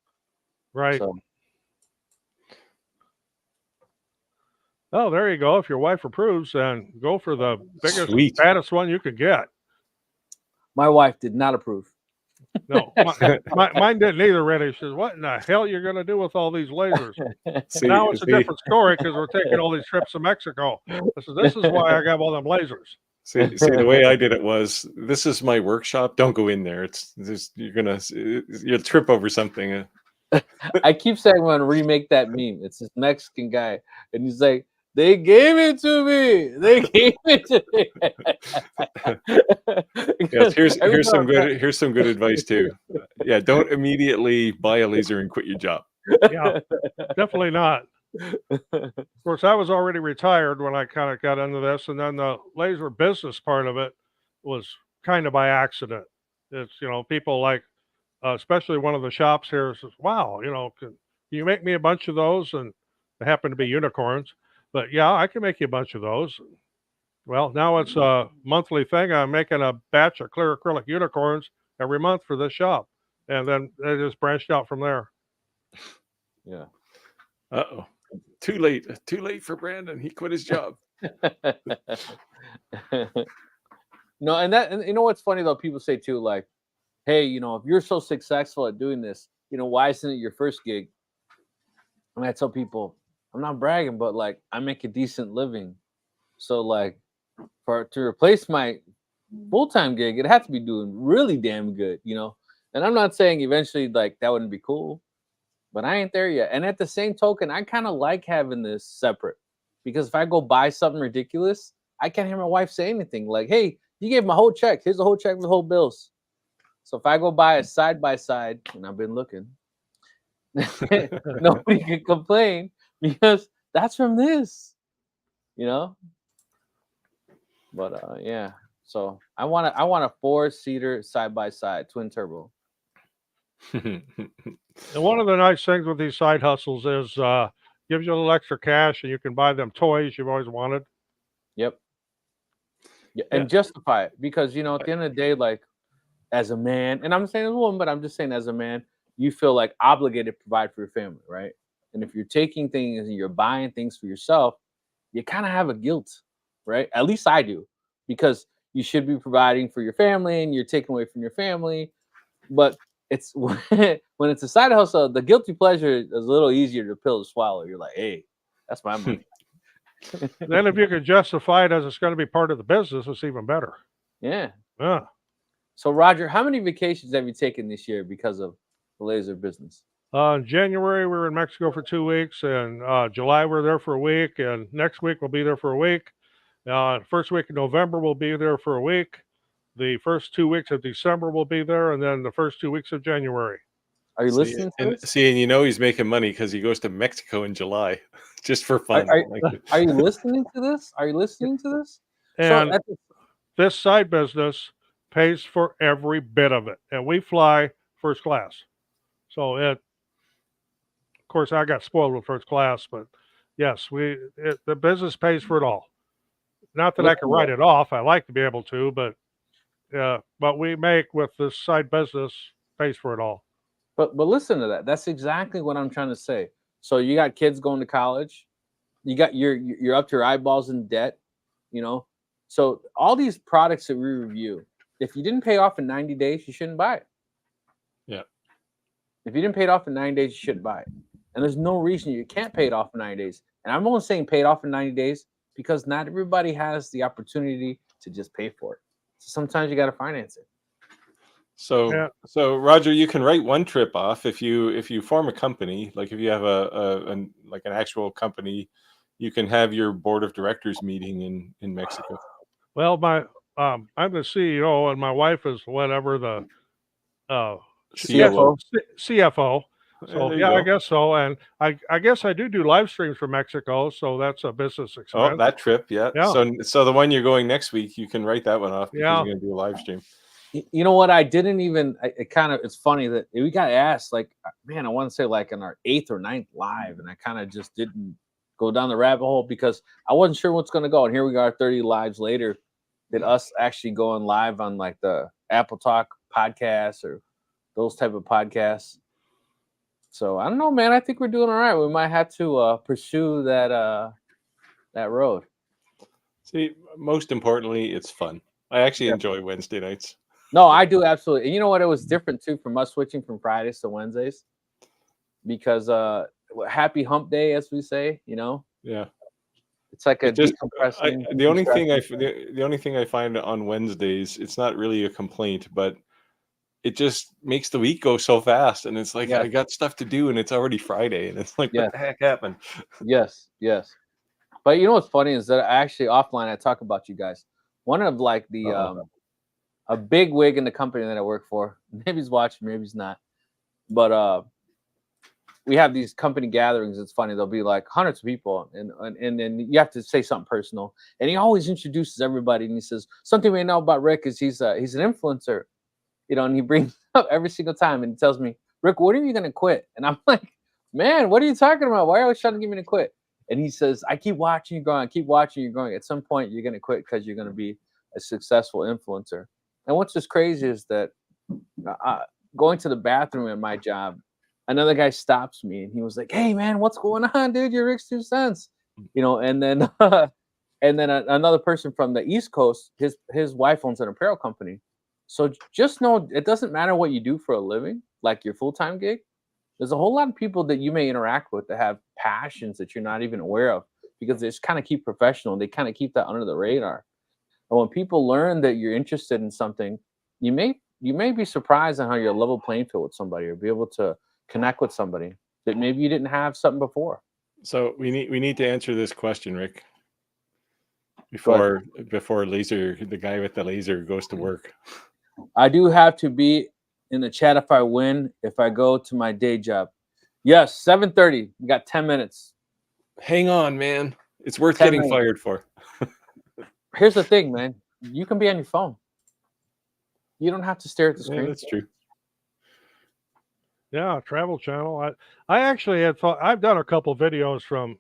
Right. So. Oh, there you go. If your wife approves, then go for the biggest, baddest one you could get. My wife did not approve. No, mine didn't either, Randy. She says, what in the hell you're going to do with all these lasers? Now it's a different story because we're taking all these trips to Mexico. This is why I got all them lasers. See, the way I did it was, this is my workshop. Don't go in there. You'll trip over something. I keep saying I'm going to remake that meme. It's this Mexican guy, and he's like, they gave it to me. They gave it to me. Yes, here's some good advice too. Yeah, don't immediately buy a laser and quit your job. Yeah, definitely not. Of course, I was already retired when I kind of got into this, and then the laser business part of it was kind of by accident. It's, you know, people like, especially one of the shops here says, wow, you know, can you make me a bunch of those? And they happen to be unicorns. But yeah, I can make you a bunch of those. Well, now it's a monthly thing. I'm making a batch of clear acrylic unicorns every month for this shop. And then they just branched out from there. Yeah. Uh-oh. Too late for Brandon. He quit his job. No, and you know what's funny though? People say too, like, hey, you know, if you're so successful at doing this, you know, why isn't it your first gig? And I tell people, I'm not bragging, but like I make a decent living. So like to replace my full-time gig, it had to be doing really damn good, you know? And I'm not saying eventually like that wouldn't be cool, but I ain't there yet. And at the same token, I kind of like having this separate because if I go buy something ridiculous, I can't hear my wife say anything like, "Hey, you gave my whole check. Here's the whole check with the whole bills." So if I go buy a side by side, and I've been looking, nobody can complain because that's from this, you know. But yeah. So I want a 4-seater side by side twin turbo. And one of the nice things with these side hustles is gives you a little extra cash, and you can buy them toys you've always wanted. Yep. Yeah, and justify it because at the end of the day, like as a man, and I'm saying as a woman, but I'm just saying as a man, you feel like obligated to provide for your family, right? And if you're taking things and you're buying things for yourself, you kind of have a guilt, right? At least I do, because you should be providing for your family and you're taking away from your family. But it's when it's a side hustle, the guilty pleasure is a little easier to pill to swallow. You're like, hey, that's my money. Then if you can justify it as it's going to be part of the business, it's even better. Yeah. Yeah. So Roger, how many vacations have you taken this year because of the laser business? In January, we were in Mexico for 2 weeks, and July, we're there for a week, and next week, we'll be there for a week. First week of November, we'll be there for a week. The first 2 weeks of December, we'll be there, and then the first 2 weeks of January. Are you listening to this? And he's making money because he goes to Mexico in July just for fun. Are you listening to this? Are you listening to this? And this side business pays for every bit of it, and we fly first class. So of course, I got spoiled with first class, but yes, the business pays for it all. Not that I can write it off. I like to be able to, but what we make with this side business pays for it all. But listen to that. That's exactly what I'm trying to say. So you got kids going to college. You're up to your eyeballs in debt, So all these products that we review, if you didn't pay off in 90 days, you shouldn't buy it. Yeah. If you didn't pay it off in 90 days, you shouldn't buy it. And there's no reason you can't pay it off in 90 days. And I'm only saying pay it off in 90 days because not everybody has the opportunity to just pay for it. So sometimes you got to finance it. So Roger, you can write one trip off if you form a company, like if you have an actual company, you can have your board of directors meeting in Mexico. Well, I'm the CEO and my wife is whatever the CFO. So yeah, I guess so. And I guess I do live streams from Mexico, so that's a business expense. Oh, that trip, yeah. So the one you're going next week, you can write that one off because you're going to do a live stream. You know what? I didn't even. It's funny that we got asked. Like, man, I want to say like in our 8th or 9th live, and I kind of just didn't go down the rabbit hole because I wasn't sure what's going to go. And here we are, 30 lives later, that us actually going live on like the Apple Talk podcast or those type of podcasts. So I don't know, man. I think we're doing all right. We might have to pursue that road. See, most importantly, it's fun. I actually enjoy Wednesday nights. No, I do absolutely. And you know what? It was different too from us switching from Fridays to Wednesdays because happy hump day, as we say. Yeah. It's like the only thing I find on Wednesdays, it's not really a complaint, but it just makes the week go so fast, and it's like I got stuff to do, and it's already Friday, and it's like what the heck happened? Yes. But you know what's funny is that actually offline I talk about you guys. One of like the a big wig in the company that I work for. Maybe he's watching, maybe he's not. But we have these company gatherings. It's funny. There'll be like hundreds of people, and then you have to say something personal. And he always introduces everybody, and he says something we know about Rick is he's an influencer, and he brings up every single time, and he tells me, Rick, when are you gonna quit? And I'm like, man, what are you talking about? Why are you always trying to get me to quit? And he says, I keep watching you growing. I keep watching you growing. At some point, you're gonna quit because you're gonna be a successful influencer. And what's just crazy is that going to the bathroom at my job, another guy stops me and he was like, hey man, what's going on, dude? You're Ricks2Cents. And then another person from the East Coast, his wife owns an apparel company. So just know it doesn't matter what you do for a living, like your full-time gig. There's a whole lot of people that you may interact with that have passions that you're not even aware of because they just kind of keep professional. They kind of keep that under the radar. And when people learn that you're interested in something, you may you may be surprised on how you're level playing field with somebody, or be able to connect with somebody that maybe you didn't have something before. So we need to answer this question, Rick, before the guy with the laser goes to work. I do have to be in the chat if I win, if I go to my day job. Yes, 7:30. We got 10 minutes. Hang on, man. It's worth 10 getting minutes. fired for. Here's the thing, man. You can be on your phone. You don't have to stare at the screen. Yeah, that's true. Yeah, Travel Channel. I actually had thought, I've done a couple videos from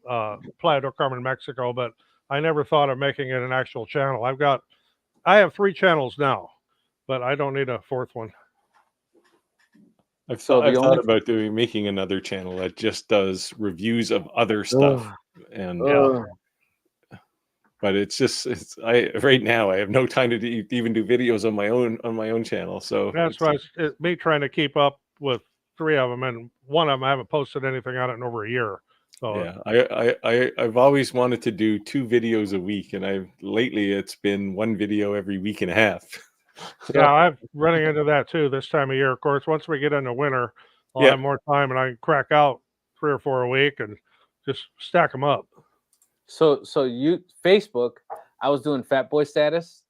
Playa del Carmen, Mexico, but I never thought of making it an actual channel. I have 3 channels now, but I don't need a 4th one. I've thought about making another channel that just does reviews of other stuff, but right now I have no time to even do videos on my own channel. So that's why it's me trying to keep up with 3 of them, and one of them I haven't posted anything on it in over a year. So yeah, I've always wanted to do 2 videos a week, and lately it's been 1 video every week and a half. Yeah, I'm running into that too this time of year. Of course, once we get into winter, I'll have more time, and I can crack out 3 or 4 a week and just stack them up. So you Facebook, I was doing fat boy status,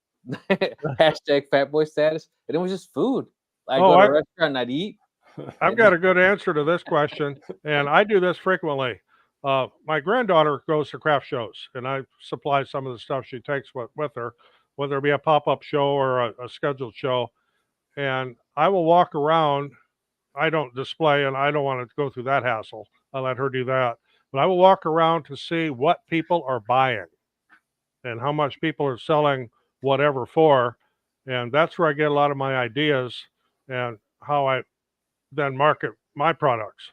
hashtag fat boy status, and it was just food. I go to a restaurant and I'd eat. I've got a good answer to this question, and I do this frequently. My granddaughter goes to craft shows, and I supply some of the stuff she takes with her, whether it be a pop-up show or a scheduled show. And I will walk around. I don't display, and I don't want to go through that hassle. I let her do that. But I will walk around to see what people are buying and how much people are selling whatever for. And that's where I get a lot of my ideas and how I then market my products.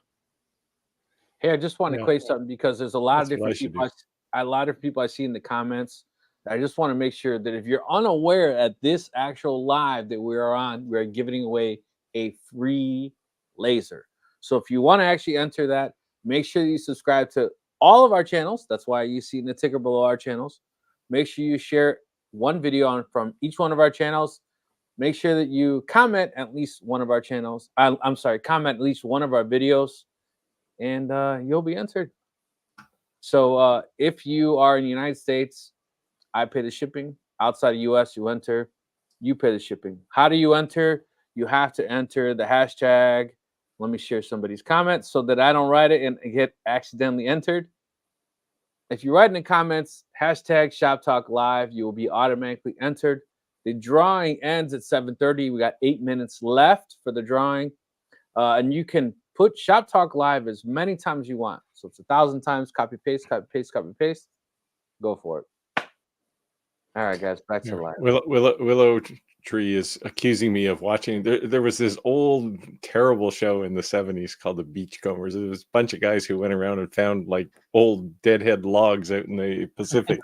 Hey, I just want to claim something, because there's a lot of different people. A lot of people I see in the comments. I just want to make sure that if you're unaware at this actual live that we are on, we're giving away a free laser. So if you want to actually enter that, make sure you subscribe to all of our channels. That's why you see in the ticker below our channels. Make sure you share one video from each one of our channels. Make sure that you comment at least one of our channels. I'm sorry, comment at least one of our videos, and you'll be entered. So if you are in the United States, I pay the shipping. Outside the US, you enter, you pay the shipping. How do you enter? You have to enter the hashtag. Let me share somebody's comments so that I don't write it and get accidentally entered. If you write in the comments, hashtag Shop Talk Live, you will be automatically entered. The drawing ends at 7:30. We got 8 minutes left for the drawing. And you can put Shop Talk Live as many times as you want. So it's 1,000 times, copy, paste, copy, paste, copy, paste. Go for it. All right, guys, back to live. Willow Tree is accusing me of watching. There was this old, terrible show in the 70s called The Beachcombers. There was a bunch of guys who went around and found like old deadhead logs out in the Pacific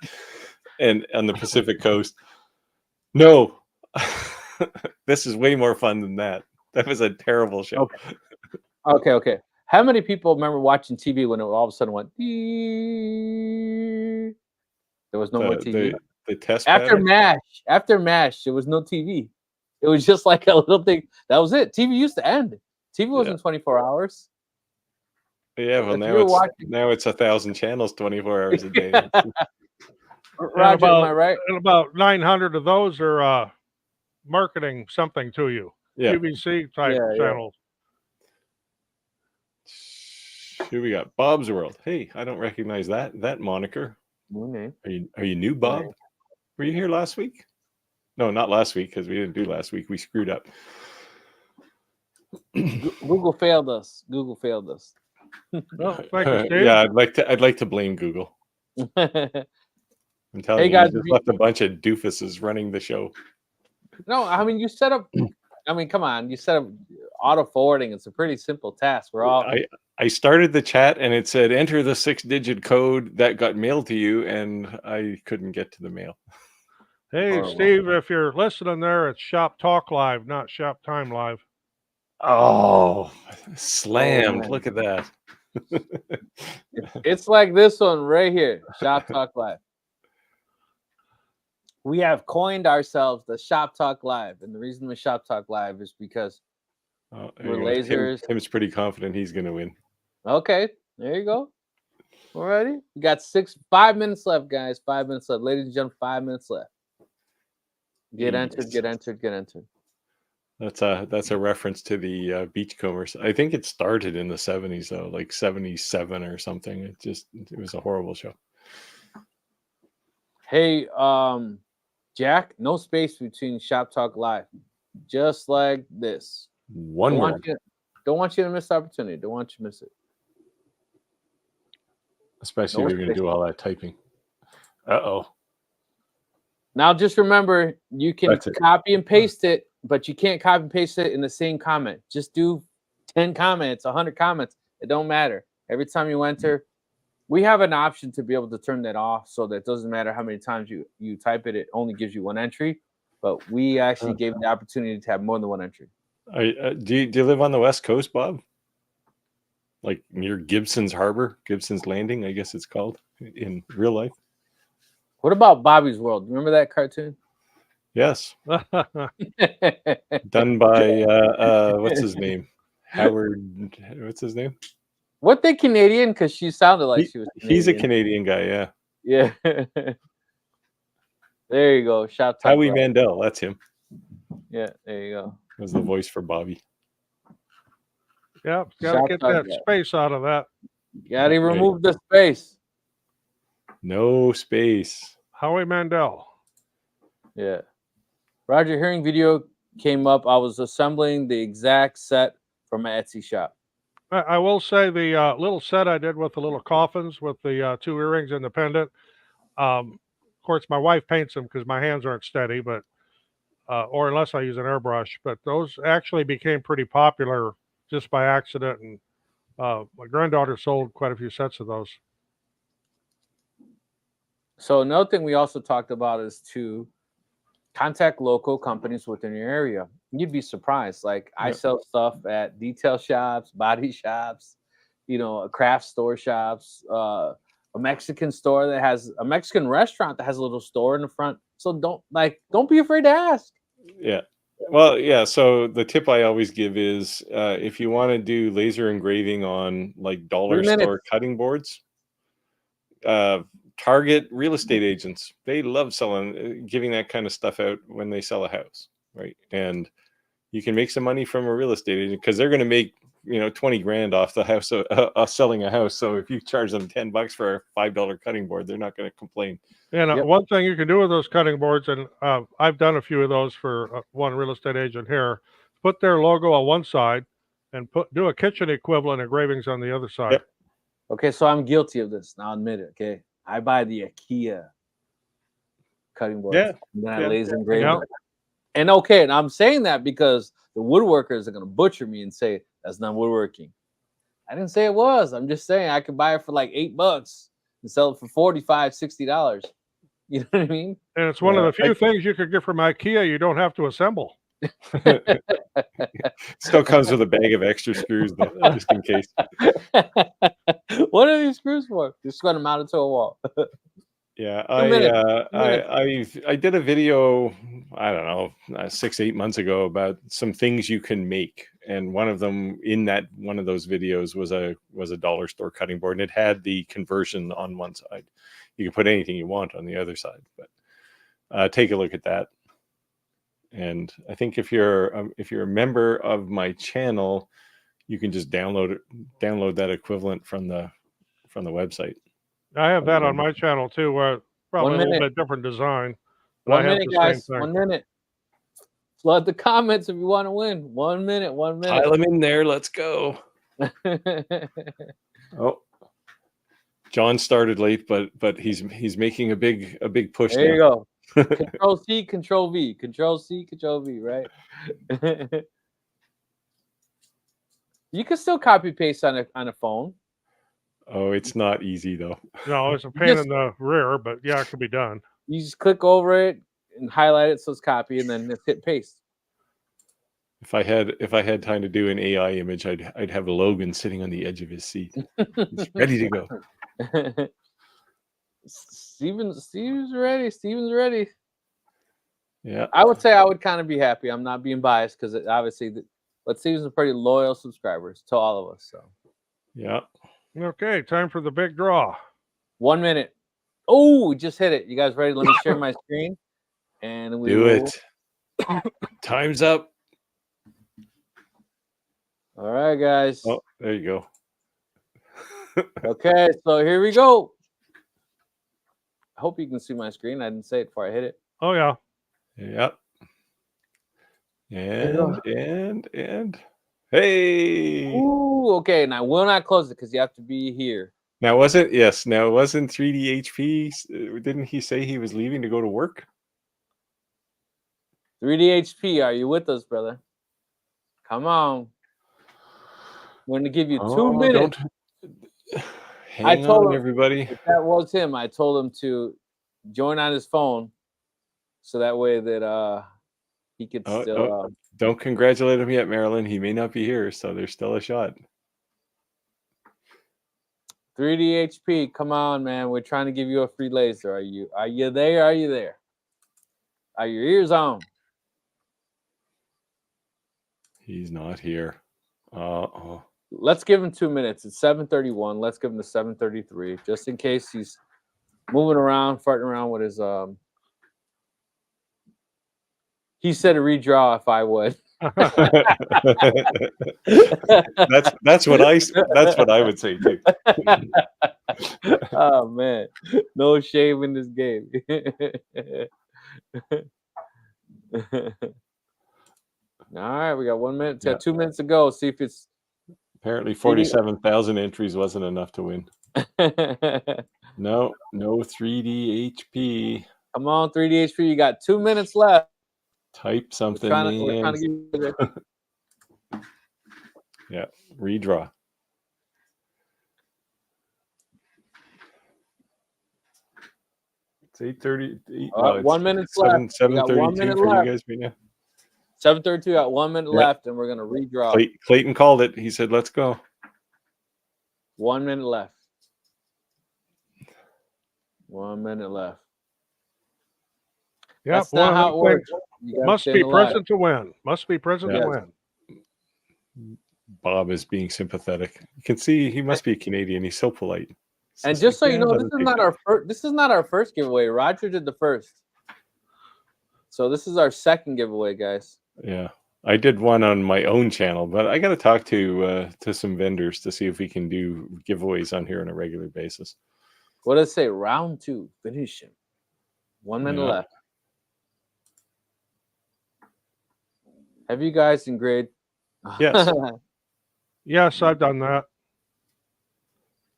and on the Pacific coast. No, this is way more fun than that. That was a terrible show. Okay. How many people remember watching TV when it all of a sudden went? There was no more TV. The test after MASH, there was no TV. It was just like a little thing. That was it. TV used to end. TV wasn't 24 hours. Yeah, well, now it's 1,000 channels, 24 hours a day. Roger, am I right? And about 900 of those are marketing something to you. Yeah. QVC type channels. Here we got Bob's World. Hey, I don't recognize that moniker. Okay. Are you new, Bob? Okay. Were you here last week? No, not last week, because we didn't do last week. We screwed up. Google failed us. Well, thank you, Steve. Yeah, I'd like to blame Google. I'm telling you, guys, just left a bunch of doofuses running the show. No, I mean, you set up. I mean, come on, you set up auto forwarding. It's a pretty simple task. I started the chat and it said enter the 6-digit code that got mailed to you, and I couldn't get to the mail. Hey, Steve, if you're listening there, it's Shop Talk Live, not Shop Time Live. Oh, slammed. Look at that. It's like this one right here, Shop Talk Live. we have coined ourselves the Shop Talk Live, and the reason we Shop Talk Live is because we're lasers. Tim's pretty confident he's going to win. Okay, there you go. Alrighty, we got 5 minutes left, guys. 5 minutes left, ladies and gentlemen. 5 minutes left. Get entered. Get entered. Get entered. That's a reference to the Beachcombers. I think it started in the 70s though, like 77 or something. It was a horrible show. Hey, Jack, no space between Shop Talk Live. Just like this. One word. Don't want you to miss the opportunity. Don't want you to miss it. Especially if you're going to do all that typing. Uh-oh. Now just remember, you can copy and paste it, but you can't copy and paste it in the same comment. Just do 10 comments, 100 comments. It don't matter. Every time you enter, we have an option to be able to turn that off so that it doesn't matter how many times you type it. It only gives you one entry. But we actually gave the opportunity to have more than one entry. Do you live on the West Coast, Bob? Like near Gibson's Harbor, Gibson's Landing, I guess it's called in real life. What about Bobby's World? Remember that cartoon? Yes. Done by what's his name? Howard. What's his name? What they Canadian? Because she sounded like she was Canadian. He's a Canadian guy, yeah. Yeah. There you go. Shout out. Howie Mandel, that's him. Yeah, there you go. Was the voice for Bobby. Yep, got to get that space out of that. Got to remove the space. No space. Howie Mandel. Yeah. Roger, hearing video came up. I was assembling the exact set from my Etsy shop. I will say the little set I did with the little coffins with the 2 earrings and the pendant. Of course, my wife paints them because my hands aren't steady, but or unless I use an airbrush. But those actually became pretty popular just by accident, and my granddaughter sold quite a few sets of those. So another thing we also talked about is to contact local companies within your area. You'd be surprised. Like I sell stuff at detail shops, body shops, craft store shops, a Mexican store that has a Mexican restaurant that has a little store in the front. So don't be afraid to ask. Yeah. Well, yeah. So the tip I always give is if you want to do laser engraving on like dollar store cutting boards, target real estate agents. They love giving that kind of stuff out when they sell a house, right? And you can make some money from a real estate agent because they're going to make 20 grand off the house selling a house. So if you charge them $10 for a $5 cutting board, they're not going to complain. And one thing you can do with those cutting boards, and I've done a few of those for one real estate agent here, put their logo on one side and do a kitchen equivalent engravings on the other side. Yep. Okay, so I'm guilty of this. Now I'll admit it. Okay, I buy the IKEA cutting board. Yeah. And then I laser engrave it. And and I'm saying that because the woodworkers are going to butcher me and say that's not woodworking. I didn't say it was. I'm just saying I could buy it for like $8 and sell it for $45, $60. You know what I mean? And it's one of the few things you could get from IKEA you don't have to assemble. Still comes with a bag of extra screws though, just in case. What are these screws for? Just going to mount it to a wall. Yeah, I did a video, I don't know, 6-8 months ago about some things you can make, and one of them in one of those videos was a dollar store cutting board, and it had the conversion on one side. You can put anything you want on the other side, but take a look at that. And I think if you're a member of my channel, you can just download that equivalent from the website. I have that on my channel too, where probably a little bit different design. 1 minute, guys. 1 minute. Flood the comments if you want to win. 1 minute. 1 minute. Pile them in there. Let's go. Oh, John started late, but he's making a big push. There you go. Control C, Control V. Control C, Control V. Right. You can still copy paste on a phone. Oh, it's not easy though. No, it's a pain in the rear, but yeah, it can be done. You just click over it and highlight it so it's copy, and then just hit paste. If I had time to do an AI image, I'd have Logan sitting on the edge of his seat, he's ready to go. Steven's ready. Steven's ready. Yeah. I would say I would kind of be happy. I'm not being biased because obviously, but Steve's are pretty loyal subscribers to all of us. So Yeah. Okay, time for the big draw. 1 minute. Oh, we just hit it. You guys ready? Let me share my screen, and we Do will... it. Time's up. All right, guys. Oh, there you go. Okay, so here we go. I hope you can see my screen. I didn't say it before I hit it. Oh yeah. Yep. And hey. Ooh, okay. Now I will not close it because you have to be here. Now wasn't 3D HP? Didn't he say he was leaving to go to work? 3D HP, are you with us, brother? Come on. I'm going to give you 2 minutes. Hang on, everybody. If that was him, I told him to join on his phone so that way that he could still... Don't congratulate him yet, Marilyn. He may not be here, so there's still a shot. 3D HP, come on, man. We're trying to give you a free laser. Are you there? Are you there? Are your ears on? He's not here. Let's give him 2 minutes. It's 7:31. Let's give him to 7:33, just in case he's moving around, farting around with his He said to redraw if I would. that's what I would say too. Oh man, no shame in this game. All right, we got 1 minute. 2 minutes to go. See if it's... Apparently 47,000 entries wasn't enough to win. No 3D HP. Come on, 3D HP. You got 2 minutes left. Type something. We're trying to give you... Yeah, redraw. It's 8:30. 1 minute left. 7:32 for you guys right now. 7:32. Got 1 minute left, and we're gonna redraw. Clayton called it. He said, "Let's go." 1 minute left. 1 minute left. Yeah, that's not how it works. Must be present to win. Must be present to win. Bob is being sympathetic. You can see he must be Canadian. He's so polite. And just so you know, this is not our first giveaway. Roger did the first. So this is our second giveaway, guys. Yeah. I did one on my own channel, but I got to talk to some vendors to see if we can do giveaways on here on a regular basis. What does it say? Round 2. Finish him. 1 minute left. Have you guys engraved? Yes. Yes, I've done that.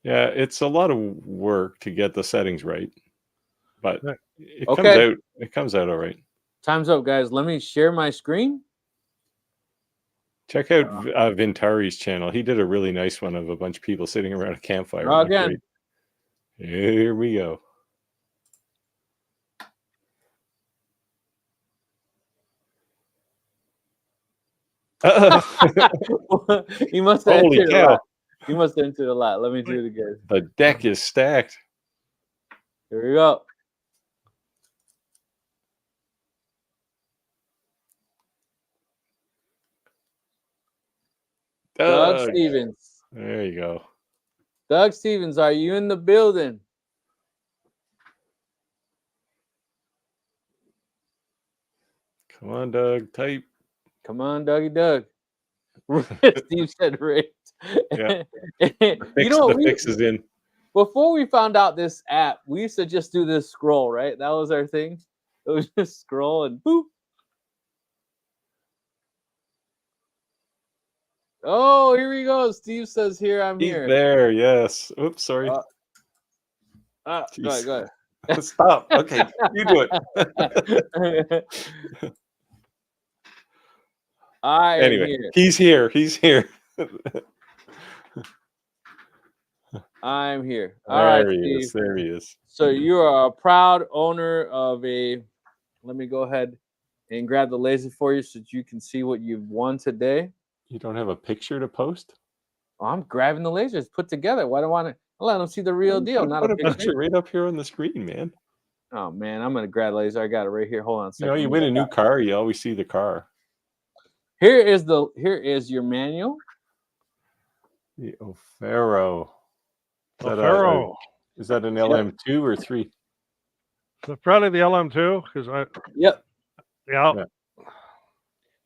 Yeah, it's a lot of work to get the settings right, but it comes out all right. Time's up, guys. Let me share my screen. Check out Vintari's channel. He did a really nice one of a bunch of people sitting around a campfire. Again. Here we go. He must have Holy entered cow. a lot. He must have entered a lot. Let me do it again. The deck is stacked. Here we go. Doug Stevens. There you go. Doug Stevens, are you in the building? Come on, Doug. Type. Come on, Dougie Doug. Steve said raped. Yeah. The fix is in. Before we found out this app, we used to just do this scroll, right? That was our thing. It was just scroll and boop. Oh, here we go. Steve says, "Here, I'm He's here." There, yes. Oops, sorry. Go ahead. Stop. Okay, you do it. Anyway, he's here. He's here. I'm here. All right, Steve. There he is. So you are a proud owner of a... Let me go ahead and grab the laser for you so that you can see what you've won today. You don't have a picture to post? Oh, I'm grabbing the lasers put together. Why do I want to let them see the real deal? Not a picture right up here on the screen, man. Oh man, I'm gonna grab laser. I got it right here. Hold on a You second. know, you win a new car, you always see the car. Here is your manual. The O'Farrow. Pharaoh. Is that an LM2 or 3? So probably the LM2 because Yep. yeah.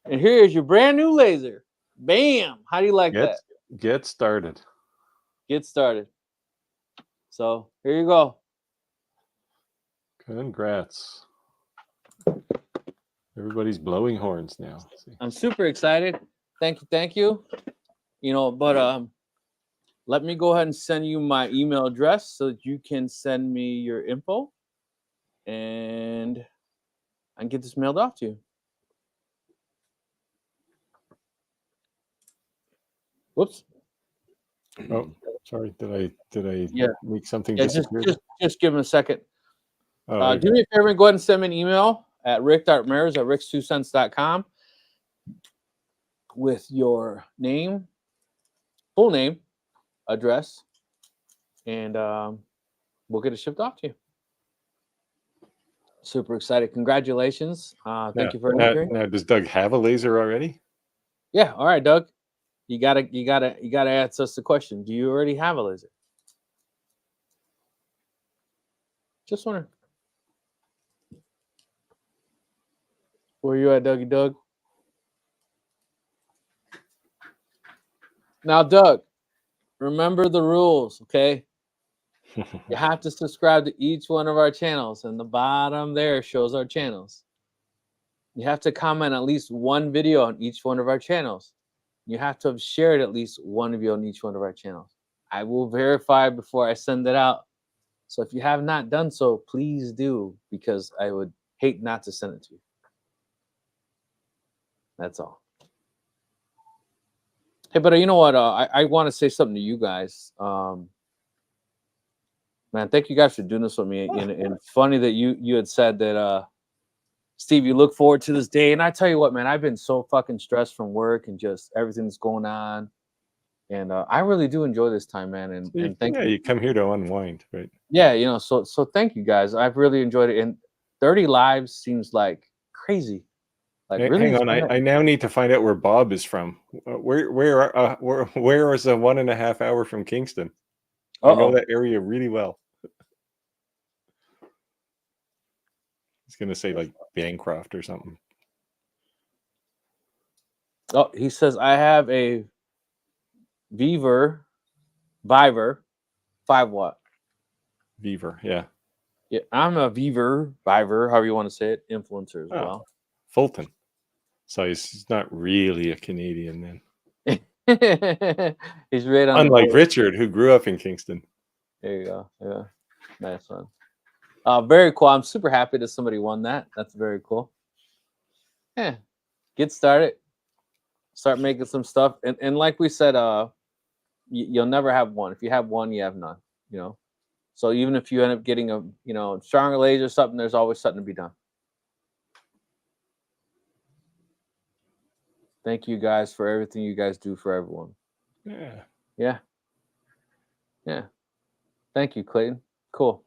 And here is your brand new laser. Bam! How do you like that? Get started. Get started. So here you go. Congrats. Everybody's blowing horns now. I'm super excited. Thank you. You know, but let me go ahead and send you my email address so that you can send me your info, and I can get this mailed off to you. Whoops. Oh, sorry. Did I make something Yeah, disappear? just give him a second. Oh, Do me a favor and go ahead and send me an email at rick.ramirez@ricks2cents.com with your name, full name, address, and we'll get it shipped off to you. Super excited. Congratulations. Thank you for entering. Now, does Doug have a laser already? Yeah. All right, Doug. You gotta answer us the question. Do you already have a laser? Just wondering. Where you at, Dougie Doug? Now, Doug, remember the rules, okay? You have to subscribe to each one of our channels, and the bottom there shows our channels. You have to comment at least one video on each one of our channels. You have to have shared at least one video on each one of our channels. I will verify before I send it out. So if you have not done so, please do, because I would hate not to send it to you. That's all. Hey, but you know what? I want to say something to you guys. Man, thank you guys for doing this with me. And funny that you had said that, Steve, you look forward to this day. And I tell you what, man, I've been so fucking stressed from work and just everything that's going on. And I really do enjoy this time, man. And thank you. You come here to unwind, right? Yeah, you know, so thank you guys. I've really enjoyed it. And 30 lives seems like crazy. Like, really, hang on, I now need to find out where Bob is from. Where is a 1.5 hour from Kingston? I know that area really well. He's gonna say like Bancroft or something. Oh, he says I have a Viver 5-watt. Viver, yeah. Yeah, I'm a Viver, however you want to say it, influencer as well. Fulton. So he's not really a Canadian then. He's right on. Unlike Richard, who grew up in Kingston. There you go. Yeah, nice one. Very cool. I'm super happy that somebody won that. That's very cool. Yeah, get started. Start making some stuff, and like we said, you'll never have one. If you have one, you have none. You know. So even if you end up getting a stronger laser or something, there's always something to be done. Thank you guys for everything you guys do for everyone. Yeah. Thank you, Clayton. Cool.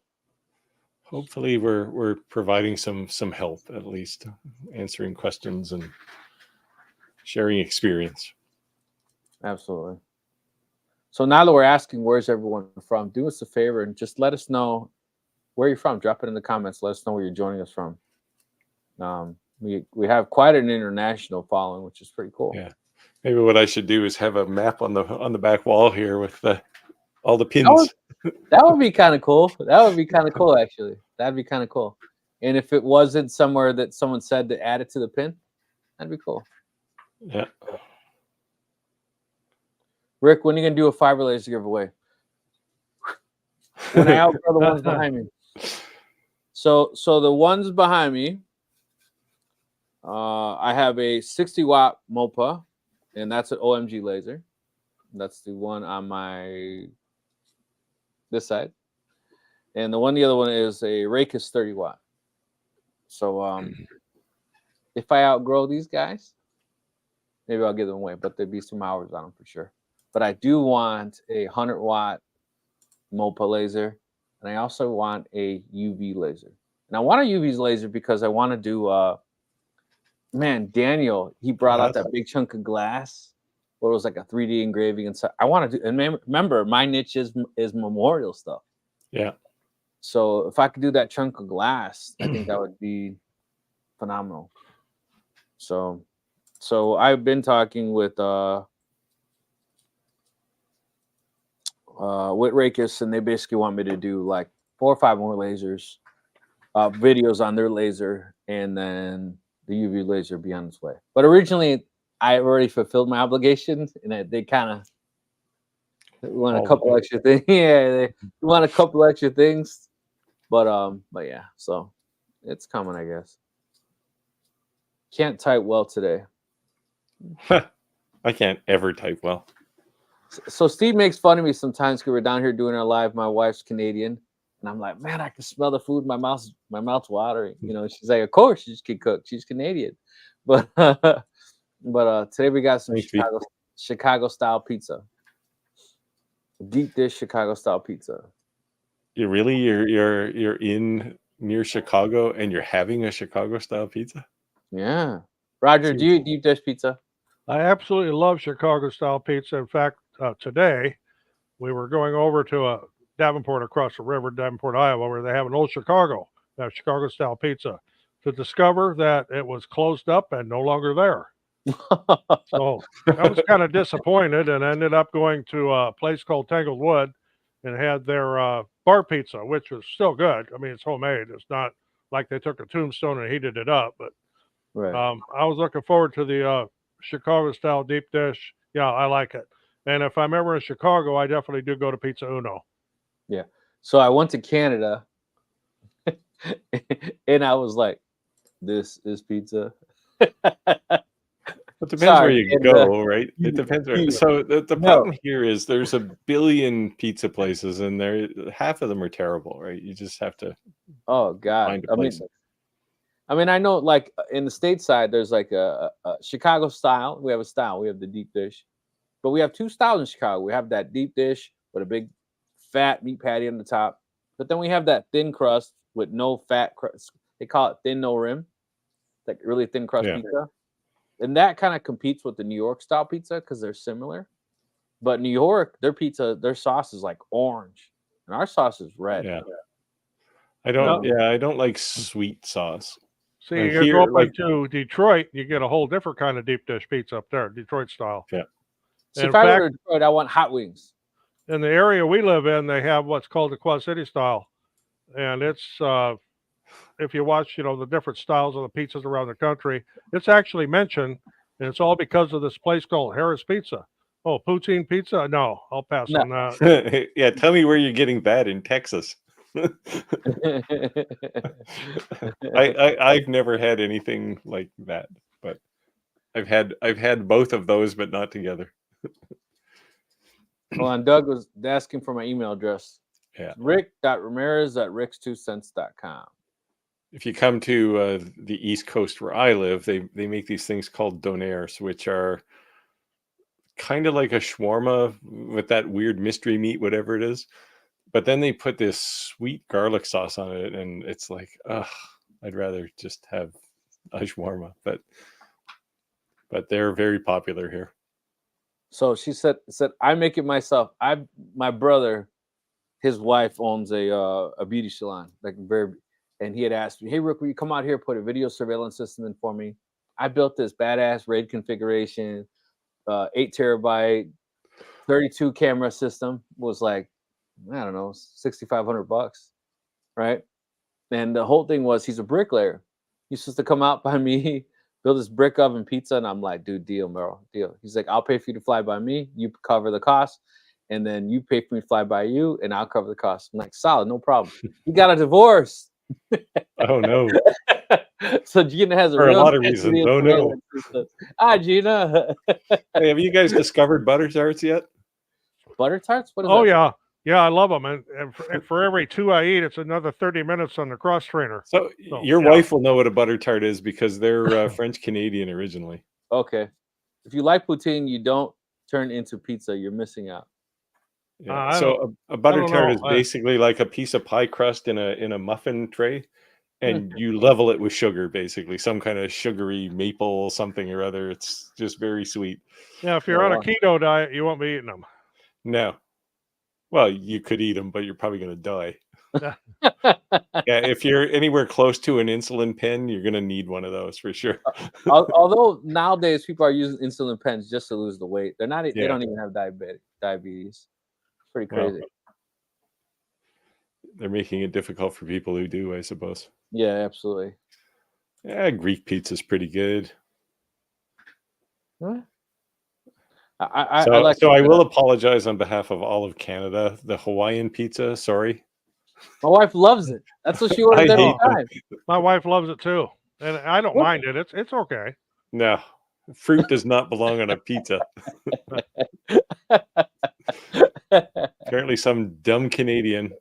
Hopefully we're providing some help, at least answering questions and sharing experience. Absolutely. So now that we're asking where's everyone from, do us a favor and just let us know where you're from. Drop it in the comments. Let us know where you're joining us from. We have quite an international following, which is pretty cool. Yeah. Maybe what I should do is have a map on the back wall here with all the pins. That would be kind of cool. That would be kind of cool, actually. That'd be kind of cool. And if it wasn't somewhere that someone said to add it to the pin, that'd be cool. Yeah. Rick, when are you gonna do a fiber laser giveaway? When I outgrow the ones behind me. So the ones behind me, I have a 60-watt MOPA, and that's an OMG laser. That's the one on this side. And the other one is a Ricks 30-watt. So if I outgrow these guys, maybe I'll give them away, but there'd be some hours on them for sure. But I do want a 100-watt MOPA laser, and I also want a UV laser. And I want to use laser because I want to do. Man, Daniel, he brought out that big chunk of glass. What was like a 3D engraving and stuff. I want to do. And remember, my niche is memorial stuff. Yeah. So if I could do that chunk of glass, I think that would be phenomenal. So I've been talking with Rakis, and they basically want me to do like 4 or 5 more lasers, videos on their laser, and then the UV laser be on its way. But originally, I already fulfilled my obligation, and they kind of want a couple extra things. Yeah, they want a couple extra things, but yeah. So it's coming, I guess. Can't type well today. I can't ever type well. So Steve makes fun of me sometimes because we're down here doing our live. My wife's Canadian, and I'm like, man, I can smell the food. My mouth's watering. You know, she's like, of course, she can cook. She's Canadian, but today we got some Chicago style pizza, deep dish Chicago style pizza. You're in near Chicago and you're having a Chicago style pizza? Yeah, Roger, do you eat deep dish pizza? I absolutely love Chicago style pizza. In fact, today we were going over to Davenport across the river, Davenport, Iowa, where they have an old Chicago style pizza, to discover that it was closed up and no longer there. So I was kind of disappointed, and ended up going to a place called Tangled Wood and had their bar pizza, which was still good. I mean, it's homemade. It's not like they took a tombstone and heated it up, but right. I was looking forward to the Chicago style deep dish. Yeah, I like it. And if I'm ever in Chicago, I definitely do go to Pizza Uno. Yeah. So I went to Canada and I was like, this is pizza. It depends where you go, right? It depends. So the problem here is there's a billion pizza places, and half of them are terrible, right? You just have to. Oh God! Find a place. I mean, I know, like in the stateside, there's like a Chicago style. We have a style. We have the deep dish, but we have 2 styles in Chicago. We have that deep dish with a big fat meat patty on the top, but then we have that thin crust with no fat crust. They call it thin no rim, like really thin crust pizza. And that kind of competes with the New York style pizza because they're similar. But New York, their pizza, their sauce is like orange, and our sauce is red. Yeah, I don't like sweet sauce. See, you go up to Detroit, you get a whole different kind of deep dish pizza up there, Detroit style. Yeah. So if I go to Detroit, I want hot wings. In the area we live in, they have what's called the Quad City style, and it's if you watch, the different styles of the pizzas around the country, it's actually mentioned, and it's all because of this place called Harris Pizza. Oh, poutine pizza? No, I'll pass on that. Yeah, tell me where you're getting that in Texas. I've never had anything like that, but I've had both of those, but not together. Hold on, Doug was asking for my email address. Yeah, rick.ramirez@ricks2cents.com. If you come to the East Coast where I live, they make these things called donaires, which are kind of like a shawarma with that weird mystery meat, whatever it is. But then they put this sweet garlic sauce on it, and it's like, I'd rather just have a shawarma. But they're very popular here. So she said I make it myself. My brother, his wife owns a beauty salon, and he had asked me, hey, Rick, will you come out here, put a video surveillance system in for me? I built this badass RAID configuration, 8 terabyte, 32 camera system. Was like, I don't know, $6,500, right? And the whole thing was, he's a bricklayer. He's supposed to come out by me, build this brick oven pizza, and I'm like, dude, deal, Merrill, deal. He's like, I'll pay for you to fly by me, you cover the cost, and then you pay for me to fly by you, and I'll cover the cost. I'm like, solid, no problem. He got a divorce. Oh no. So Gina has for a lot of reasons. Oh no. Hi, Gina. Hey, have you guys discovered butter tarts yet? Butter tarts? What is that? Yeah, I love them. And for every 2 I eat, it's another 30 minutes on the cross trainer. So your wife will know what a butter tart is because they're French Canadian originally. Okay. If you like poutine, you don't turn into pizza. You're missing out. Yeah. So a butter tart is basically like a piece of pie crust in a muffin tray, and you level it with sugar, basically some kind of sugary maple something or other. It's just very sweet. Yeah, if you're on a keto diet, you won't be eating them. No. Well, you could eat them, but you're probably going to die. Yeah, if you're anywhere close to an insulin pen, you're going to need one of those for sure. Although nowadays people are using insulin pens just to lose the weight. They're not. They Yeah. don't even have diabetes. It's pretty crazy. Well, they're making it difficult for people who do, I suppose. Yeah, absolutely. Yeah, Greek pizza's pretty good. Huh? So I will apologize on behalf of all of Canada. The Hawaiian pizza, sorry. My wife loves it. That's what she orders every time. My wife loves it too, and I don't mind it. It's okay. No, fruit does not belong on a pizza. Apparently, some dumb Canadian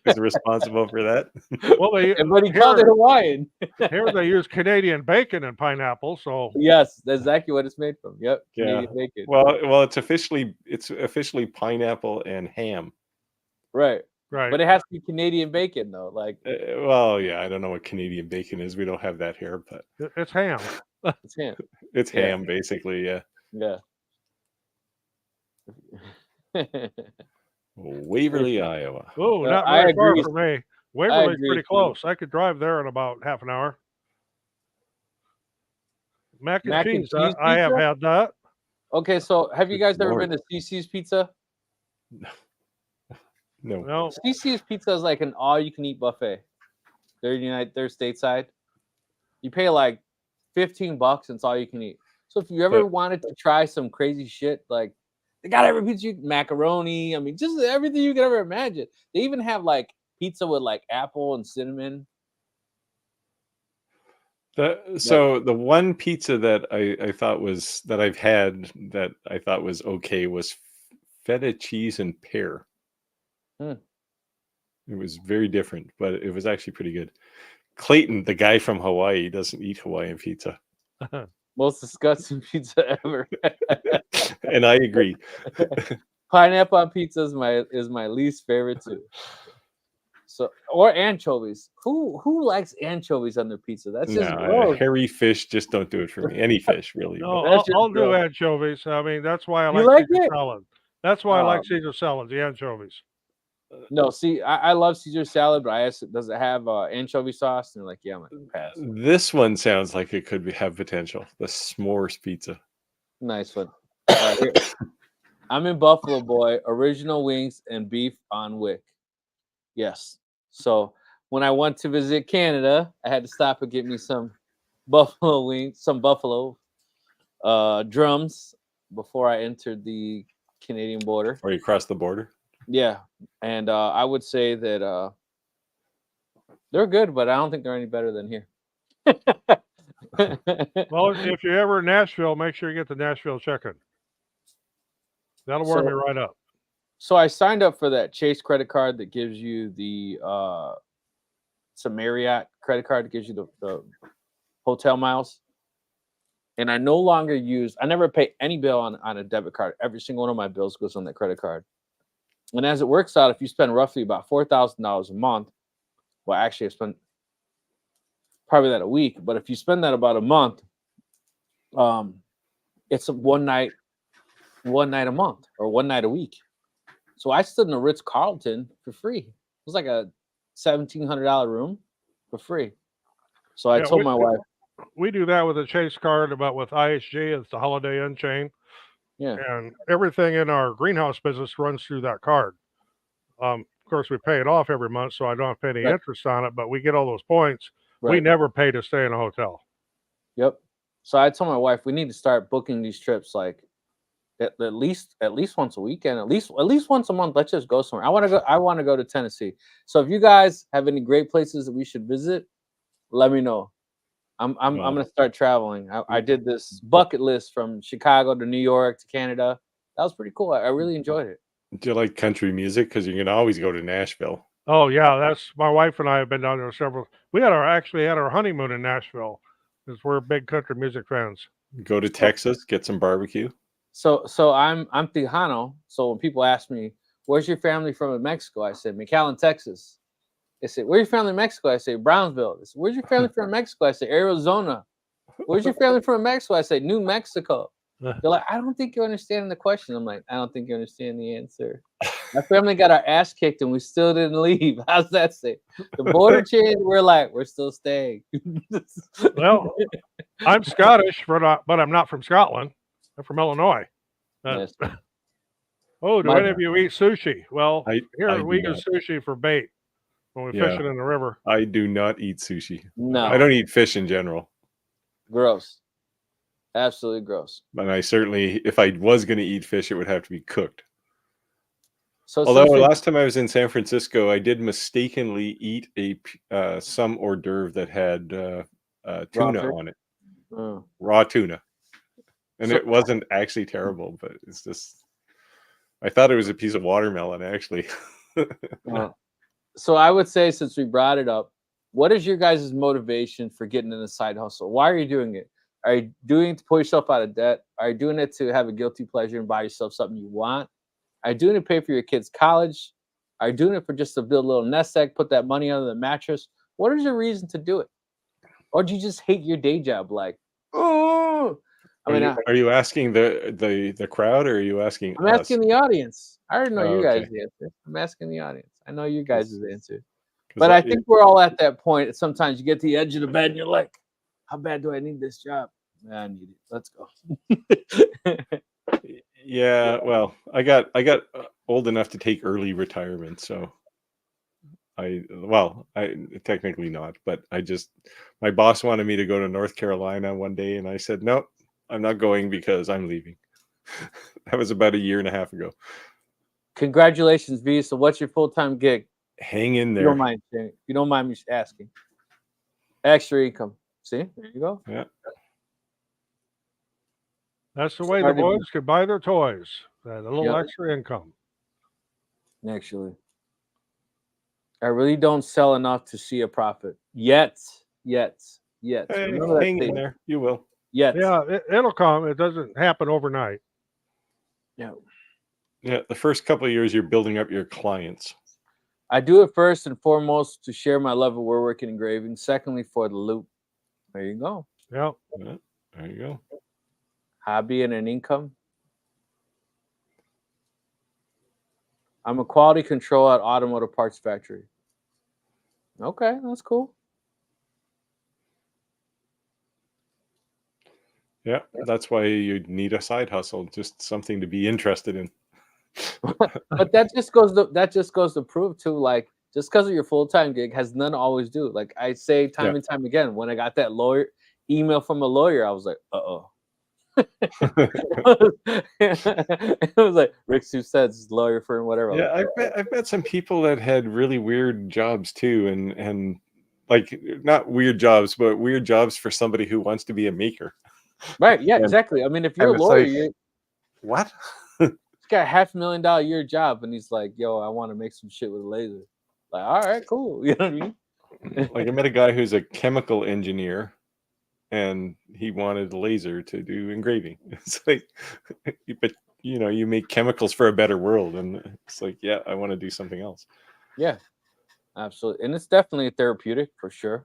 is responsible for that. Well, but he called it Hawaiian. Here they use Canadian bacon and pineapple. So yes, that's exactly what it's made from. Yep, yeah. Canadian bacon. Well, it's officially pineapple and ham. Right. Right. But it has to be Canadian bacon, though. Like, well, yeah, I don't know what Canadian bacon is. We don't have that here, but it's ham. It's ham. It's ham, basically. Yeah. Yeah. Waverly, Iowa. Oh, not very far from me. Waverly's pretty close. I could drive there in about half an hour. Mac and cheese. I have had that. Okay, so have you guys ever been to CC's Pizza? No. CC's Pizza is like an all-you-can-eat buffet. They're stateside. You pay like $15 and it's all you can eat. So if you ever wanted to try some crazy shit, like they got every pizza, macaroni. I mean, just everything you could ever imagine. They even have like pizza with like apple and cinnamon. The one pizza that I thought was that I've had that I thought was okay was feta cheese and pear. It was very different, but it was actually pretty good. Clayton, the guy from Hawaii, doesn't eat Hawaiian pizza. Most disgusting pizza ever. And I agree. Pineapple on pizza is my least favorite too. So, or anchovies. Who likes anchovies on their pizza? That's just gross. Hairy fish just don't do it for me. Any fish, really. No, I'll do anchovies. I mean, that's why I like Caesar salad. That's why I like Caesar salad, the anchovies. No, see, I love Caesar salad, but I asked, does it have anchovy sauce? And they're like, yeah, I'm like, pass. This one sounds like it could have potential. The s'mores pizza. Nice one. All right, I'm in Buffalo, boy. Original wings and beef on wick. Yes. So when I went to visit Canada, I had to stop and get me some buffalo wings, some buffalo drums before I entered the Canadian border. Or you crossed the border? Yeah, and I would say that they're good, but I don't think they're any better than here. Well, if you're ever in Nashville, make sure you get the Nashville chicken. That'll warm you right up. So I signed up for that Chase credit card that gives you the some Marriott credit card that gives you the hotel miles. And I no longer I never pay any bill on a debit card. Every single one of my bills goes on that credit card. And as it works out, if you spend roughly about $4,000 a month, well, actually I spent probably that a week, but if you spend that about a month, it's one night a month or one night a week. So I stood in a Ritz-Carlton for free. It was like a $1,700 room for free. So I told my wife. We do that with a Chase card, but with IHG, it's the Holiday Inn chain. Yeah. And everything in our greenhouse business runs through that card. Of course, we pay it off every month, so I don't have to pay any interest on it, but we get all those points. We never pay to stay in a hotel. Yep. So I told my wife we need to start booking these trips like at least once a weekend, at least once a month. Let's just go somewhere. I want to go to Tennessee. So if you guys have any great places that we should visit, let me know. I'm gonna start traveling. I did this bucket list from Chicago to New York to Canada. That was pretty cool. I really enjoyed it. Do you like country music? Because you can always go to Nashville. Oh yeah, that's my wife and I have been down there several. We actually had our honeymoon in Nashville because we're big country music fans. Go to Texas, get some barbecue. So I'm Tejano. So when people ask me, "Where's your family from in Mexico?" I said, "McAllen, Texas." They say, "Where's your family in Mexico?" I say, "Brownsville." They say, "Where's your family from Mexico?" I say, "Arizona." "Where's your family from Mexico?" I say, "New Mexico." They're like, "I don't think you're understanding the question." I'm like, "I don't think you understand the answer." My family got our ass kicked and we still didn't leave. How's that say? The border changed. We're like, we're still staying. Well, I'm Scottish, but I'm not from Scotland. I'm from Illinois. Yes. Oh, do My- any of you eat sushi? Well, I here do we use not. sushi for bait when we Yeah. fish it in the river. I do not eat sushi. No. I don't eat fish in general. Gross. Absolutely gross. And I certainly, if I was going to eat fish, it would have to be cooked. So Although some last time I was in San Francisco, I did mistakenly eat some hors d'oeuvre that had tuna fish? on it, Mm. raw tuna, and So- it wasn't actually terrible, but it's just I thought it was a piece of watermelon actually. So I would say, since we brought it up, what is your guys' motivation for getting in a side hustle? Why are you doing it? Are you doing it to pull yourself out of debt? Are you doing it to have a guilty pleasure and buy yourself something you want? Are you doing it to pay for your kids' college? Are you doing it for just to build a little nest egg, put that money under the mattress? What is your reason to do it? Or do you just hate your day job? Like, oh, Are you asking the crowd, or are you asking I'm us? asking the audience. I already know Oh, you guys' okay. answer. I'm asking the audience. I know you guys' answer. 'Cause But I think we're all at that point. Sometimes you get to the edge of the bed and you're like, how bad do I need this job? I need it. Let's go. Yeah, well, I got old enough to take early retirement, so I technically not, but my boss wanted me to go to North Carolina one day, and I said no, I'm not going because I'm leaving. That was about a year and a half ago. Congratulations, V. So what's your full-time gig? Hang in You there. don't mind sharing. You don't mind me asking. Extra income. See, there you go. Yeah. That's the way the Started- boys could buy their toys. A little Yep. extra income. Actually, I really don't sell enough to see a profit yet. Hey, Remember that hang in statement. there. You will. Yet. Yeah, it'll come. It doesn't happen overnight. Yeah. Yeah, the first couple of years you're building up your clients. I do it first and foremost to share my love of woodworking and engraving. Secondly, for the loop. There you go. Yeah. Yeah, there you go. Hobby and an income. I'm a quality control at automotive parts factory. Okay, that's cool. Yeah, that's why you need a side hustle, just something to be interested in. But that just goes to prove too, like, just because of your full-time gig has none to always do. Like I say time and time again, when I got that email from a lawyer, I was like, uh-oh. It was like Ricks2Cents, lawyer firm, whatever. Yeah, I've met some people that had really weird jobs too, and like not weird jobs, but weird jobs for somebody who wants to be a maker. Right? Yeah, exactly. I mean, if you're a it's lawyer, like, what? he's got $500,000 a year job, and he's like, "Yo, I want to make some shit with a laser." Like, all right, cool. You know what I mean? Like I met a guy who's a chemical engineer, and he wanted a laser to do engraving. It's like, but you make chemicals for a better world, and it's like, yeah, I want to do something else. Yeah, absolutely, and it's definitely therapeutic for sure.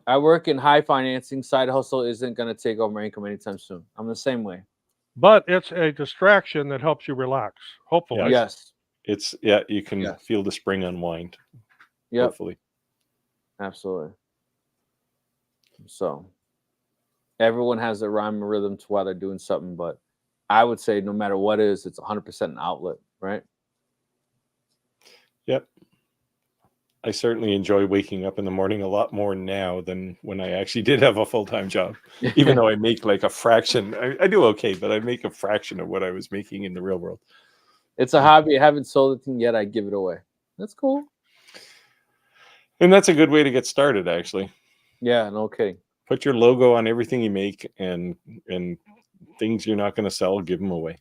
I work in high financing. Side hustle isn't going to take over my income anytime soon. I'm the same way. But it's a distraction that helps you relax. Hopefully. Yes. You can feel the spring unwind. Yep. Hopefully. Absolutely. So everyone has their rhyme and rhythm to why they're doing something, but I would say no matter what it is, it's 100% an outlet, right? Yep. I certainly enjoy waking up in the morning a lot more now than when I actually did have a full-time job. Even though I make like a fraction, I do okay, but I make a fraction of what I was making in the real world. It's a hobby. I haven't sold it yet. I give it away. That's cool. And that's a good way to get started, actually. Yeah, no kidding. Put your logo on everything you make, and things you're not going to sell, give them away.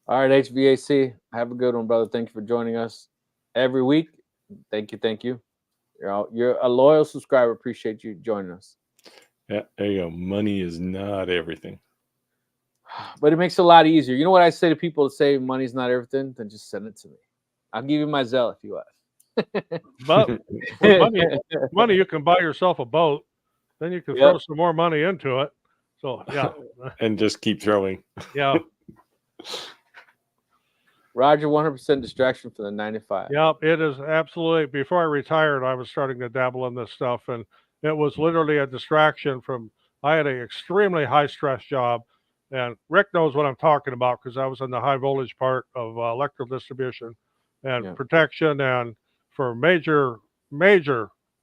All right, HVAC. Have a good one, brother. Thank you for joining us every week. Thank you. You're a loyal subscriber. Appreciate you joining us. Yeah, there you go. Money is not everything. But it makes it a lot easier. You know what I say to people that say money's not everything? Then just send it to me. I'll give you my Zelle if you ask. But with money, you can buy yourself a boat. Then you can throw some more money into it. So yeah, and just keep throwing. Yeah. Roger, 100% distraction for the 95. Yep, it is absolutely. Before I retired, I was starting to dabble in this stuff, and it was literally a distraction from. I had an extremely high stress job, and Rick knows what I'm talking about because I was in the high voltage part of electrical distribution and protection, and for major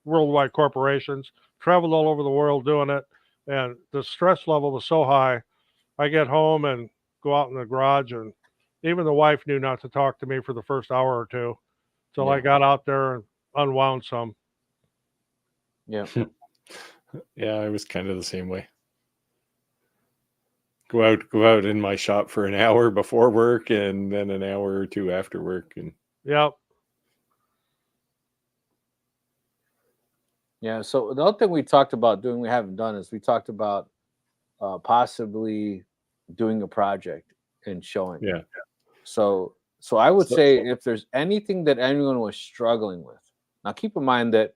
worldwide corporations. Traveled all over the world doing it, and the stress level was so high. I get home and go out in the garage, and even the wife knew not to talk to me for the first hour or two till I got out there and unwound some. Yeah. Yeah, I was kind of the same way. Go out in my shop for an hour before work and then an hour or two after work. And yep. Yeah. So the other thing we talked about doing, we haven't done, is we talked about possibly doing a project and showing. Yeah. So I would say if there's anything that anyone was struggling with, now keep in mind that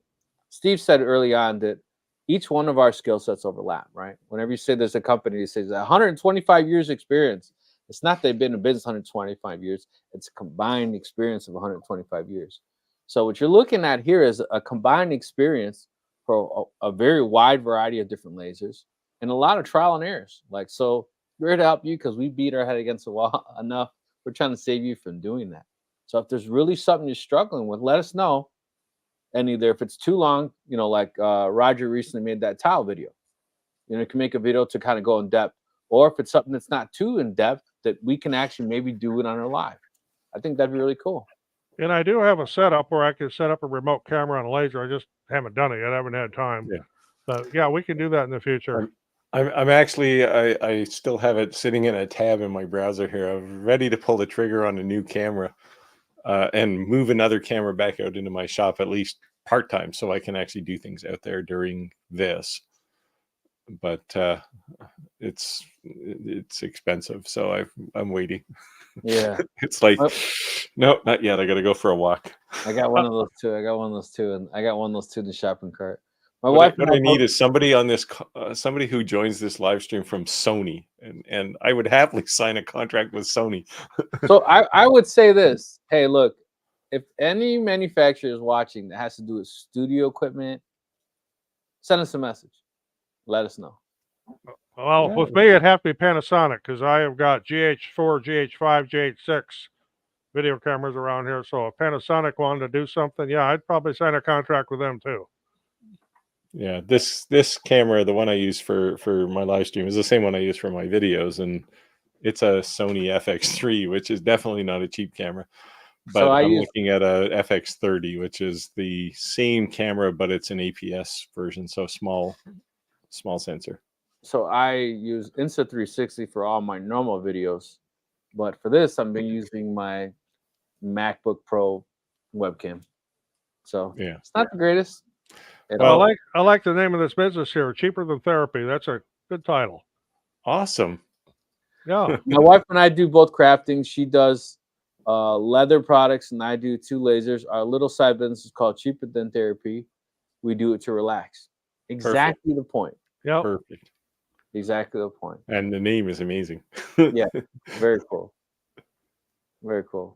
Steve said early on that each one of our skill sets overlap, right? Whenever you say there's a company that says 125 years experience, it's not they've been in business 125 years. It's a combined experience of 125 years. So what you're looking at here is a combined experience for a very wide variety of different lasers and a lot of trial and errors. Like, so we're here to help you because we beat our head against the wall enough. We're trying to save you from doing that. So if there's really something you're struggling with, let us know. And either if it's too long, you know, like Roger recently made that tile video, you know, you can make a video to kind of go in depth, or if it's something that's not too in depth, that we can actually maybe do it on our live. I think that'd be really cool. And I do have a setup where I can set up a remote camera on a laser. I just haven't done it yet. I haven't had time. Yeah. But yeah, we can do that in the future. I'm actually, I still have it sitting in a tab in my browser here. I'm ready to pull the trigger on a new camera and move another camera back out into my shop, at least part-time, so I can actually do things out there during this. But it's expensive, so I'm waiting. Yeah. It's like, no, not yet. I got to go for a walk. I got one of those too. And I got one of those too in the shopping cart. My what wife. What I need is somebody on this, somebody who joins this live stream from Sony, and I would happily sign a contract with Sony. So I would say this. Hey, look, if any manufacturer is watching that has to do with studio equipment, send us a message. Let us know. Well, with me, it'd have to be Panasonic because I have got GH4, GH5, GH6 video cameras around here. So if Panasonic wanted to do something, yeah, I'd probably sign a contract with them too. Yeah, this camera, the one I use for my live stream, is the same one I use for my videos, and it's a Sony FX3, which is definitely not a cheap camera. But so I'm looking at a FX30, which is the same camera, but it's an APS version, so small sensor. So I use Insta360 for all my normal videos, but for this, I've been using my MacBook Pro webcam. So yeah, it's not the greatest. Well, I like the name of this business here, Cheaper Than Therapy. That's a good title. Awesome. Yeah. My wife and I do both crafting. She does leather products, and I do 2 lasers. Our little side business is called Cheaper Than Therapy. We do it to relax. Exactly the point. Yeah. Perfect. Exactly the point. And the name is amazing. Yeah. Very cool. Very cool.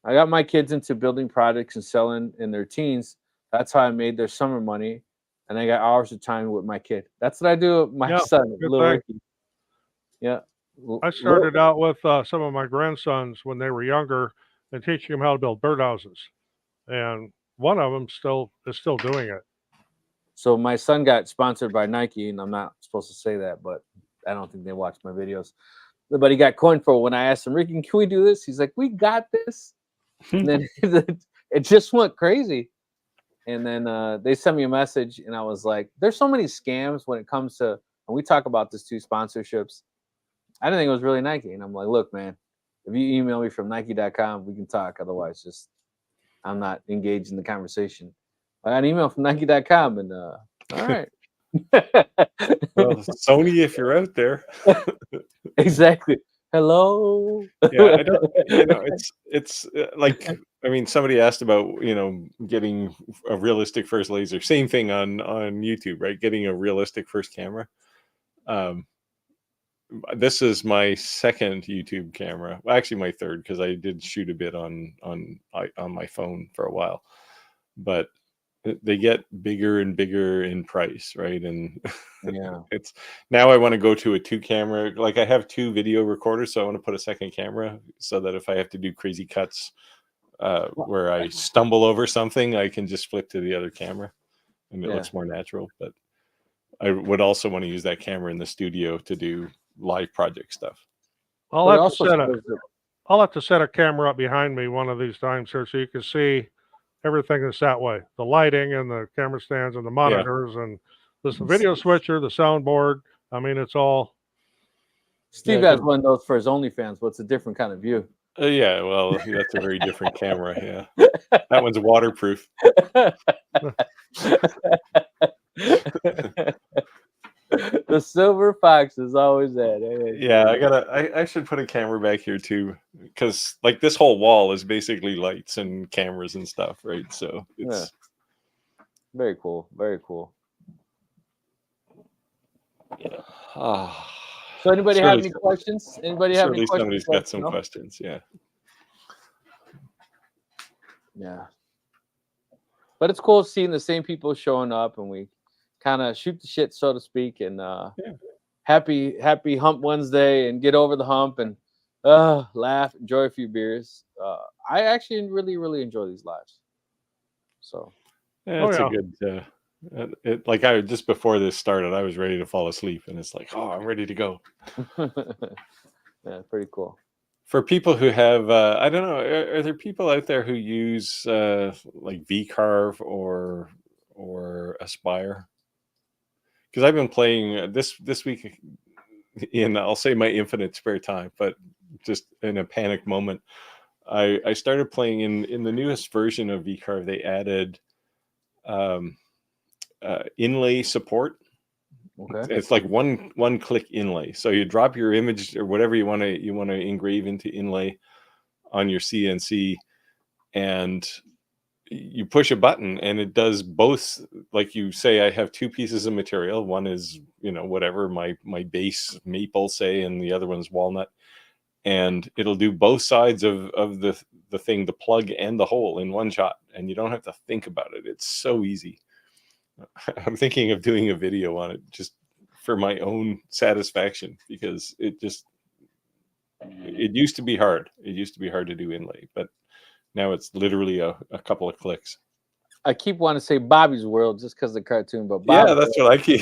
I got my kids into building products and selling in their teens. That's how I made their summer money. And I got hours of time with my kid. That's what I do with my son, little Ricky. Yeah. I started out with some of my grandsons when they were younger and teaching them how to build birdhouses. And one of them is still doing it. So my son got sponsored by Nike, and I'm not supposed to say that, but I don't think they watch my videos. But he got coined for when I asked him, Ricky, can we do this? He's like, we got this. And then it just went crazy. And then they sent me a message, and I was like, there's so many scams when it comes to, and we talk about this too, sponsorships. I didn't think it was really Nike. And I'm like, look, man, if you email me from Nike.com, we can talk. Otherwise, just I'm not engaged in the conversation. I got an email from Nike.com, and all right. Well, Sony, if you're out there. Exactly. Hello. Yeah, I don't. It's like, I mean, somebody asked about getting a realistic first laser. Same thing on YouTube, right? Getting a realistic first camera. This is my second YouTube camera. Well, actually, my third, because I did shoot a bit on my phone for a while, but they get bigger and bigger in price, right? And Yeah. it's now I want to go to a 2 camera. Like, I have 2 video recorders, so I want to put a second camera so that if I have to do crazy cuts where I stumble over something, I can just flip to the other camera and it looks more natural. But I would also want to use that camera in the studio to do live project stuff. I'll have to set a camera up behind me one of these times here so you can see everything that's that way. The lighting and the camera stands and the monitors and the video switcher, the soundboard. I mean, it's all. Steve has one of those for his OnlyFans, but it's a different kind of view. Yeah, well, that's a very different camera. Yeah, that one's waterproof. The silver fox is always that. Yeah, I should put a camera back here too, because like this whole wall is basically lights and cameras and stuff, right? So it's very cool. Very cool. Yeah. So anybody have any questions? Anybody have any questions? Somebody's got some questions. Yeah. Yeah. But it's cool seeing the same people showing up, and we kind of shoot the shit, so to speak, and happy hump Wednesday, and get over the hump and laugh, enjoy a few beers. I actually really enjoy these lives. So it's a good like I just before this started, I was ready to fall asleep, and it's like, I'm ready to go. Yeah, pretty cool. For people who have I don't know, are there people out there who use like VCarve or Aspire? Because I've been playing this week in, I'll say, my infinite spare time, but just in a panic moment, I started playing in the newest version of VCarve. They added inlay support. Okay. It's like one click inlay. So you drop your image or whatever you want to engrave into inlay on your CNC, and you push a button and it does both. Like, you say, I have 2 pieces of material. One is, whatever, my base maple, say, and the other one's walnut. And it'll do both sides of the thing, the plug and the hole, in one shot. And you don't have to think about it. It's so easy. I'm thinking of doing a video on it just for my own satisfaction, because it used to be hard. It used to be hard to do inlay, but now it's literally a couple of clicks. I keep wanting to say Bobby's World just because of the cartoon, but that's what I keep.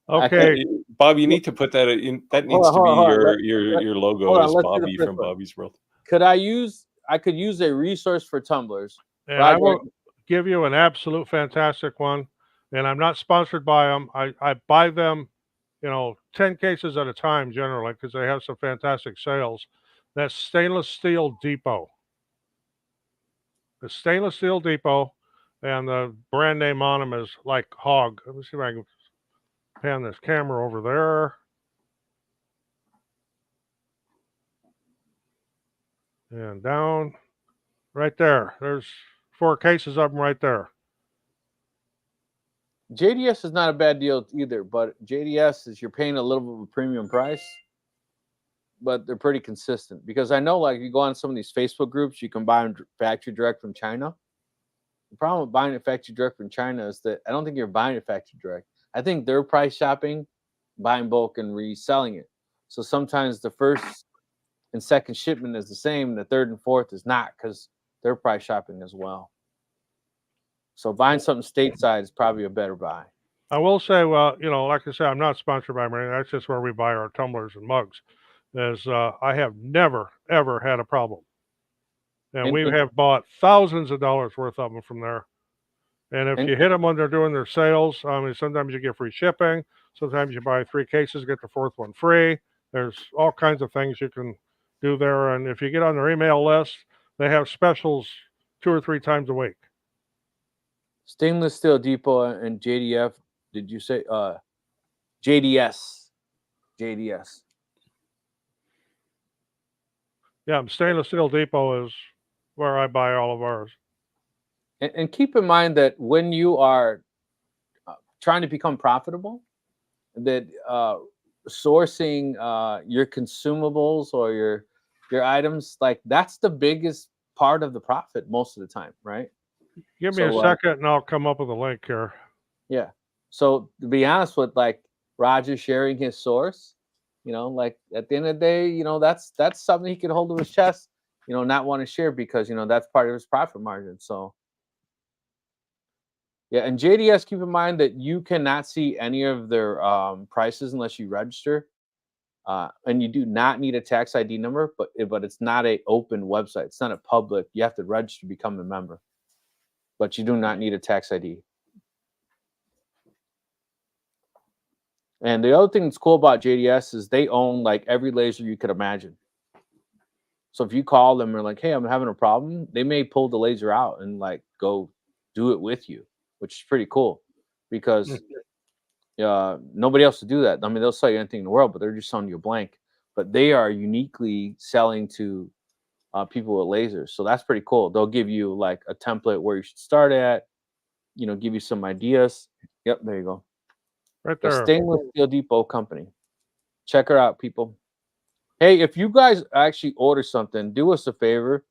Okay, Bob, you need to put that in. That needs to be your logo is Bobby from Bobby's World. I could use a resource for tumblers. And I will give you an absolute fantastic one. And I'm not sponsored by them. I buy them, 10 cases at a time generally, because they have some fantastic sales. That's Stainless Steel Depot. The Stainless Steel Depot, and the brand name on them is like Hog. Let me see if I can pan this camera over there. And down. Right there. There's 4 cases of them right there. JDS is not a bad deal either, but JDS is, you're paying a little bit of a premium price, but they're pretty consistent. Because I know, like, you go on some of these Facebook groups, you can buy them factory direct from China. The problem with buying it factory direct from China is that I don't think you're buying it factory direct. I think they're price shopping, buying bulk, and reselling it. So sometimes the first and second shipment is the same, the third and fourth is not, because they're price shopping as well. So buying something stateside is probably a better buy. I will say, well, like I said, I'm not sponsored by Marine. That's just where we buy our tumblers and mugs. I have never, ever had a problem. And we have bought thousands of dollars worth of them from there. And if you hit them when they're doing their sales, I mean, sometimes you get free shipping. Sometimes you buy 3 cases, get the 4th one free. There's all kinds of things you can do there. And if you get on their email list, they have specials 2 or 3 times a week. Stainless Steel Depot and JDF. Did you say JDS? JDS. Yeah, Stainless Steel Depot is where I buy all of ours. And keep in mind that when you are trying to become profitable, that sourcing your consumables or your items, like that's the biggest part of the profit most of the time, right? Give me a second and I'll come up with a link here. Yeah. So to be honest with like Roger sharing his source, you know, like at the end of the day, you know, that's something he can hold to his chest, you know, not want to share because, you know, that's part of his profit margin. So yeah, and JDS, keep in mind that you cannot see any of their prices unless you register. And you do not need a tax ID number, but it's not a open website. It's not a public. You have to register to become a member, but you do not need a tax ID. And the other thing that's cool about JDS is they own like every laser you could imagine. So if you call them and are like, hey, I'm having a problem, they may pull the laser out and like go do it with you, which is pretty cool because nobody else will do that. I mean, they'll sell you anything in the world, but they're just selling you a blank. But they are uniquely selling to people with lasers. So that's pretty cool. They'll give you like a template where you should start at, you know, give you some ideas. Yep, there you go. Right The there. Stainless Steel Depot Company. Check her out, people. Hey, if you guys actually order something, do us a favor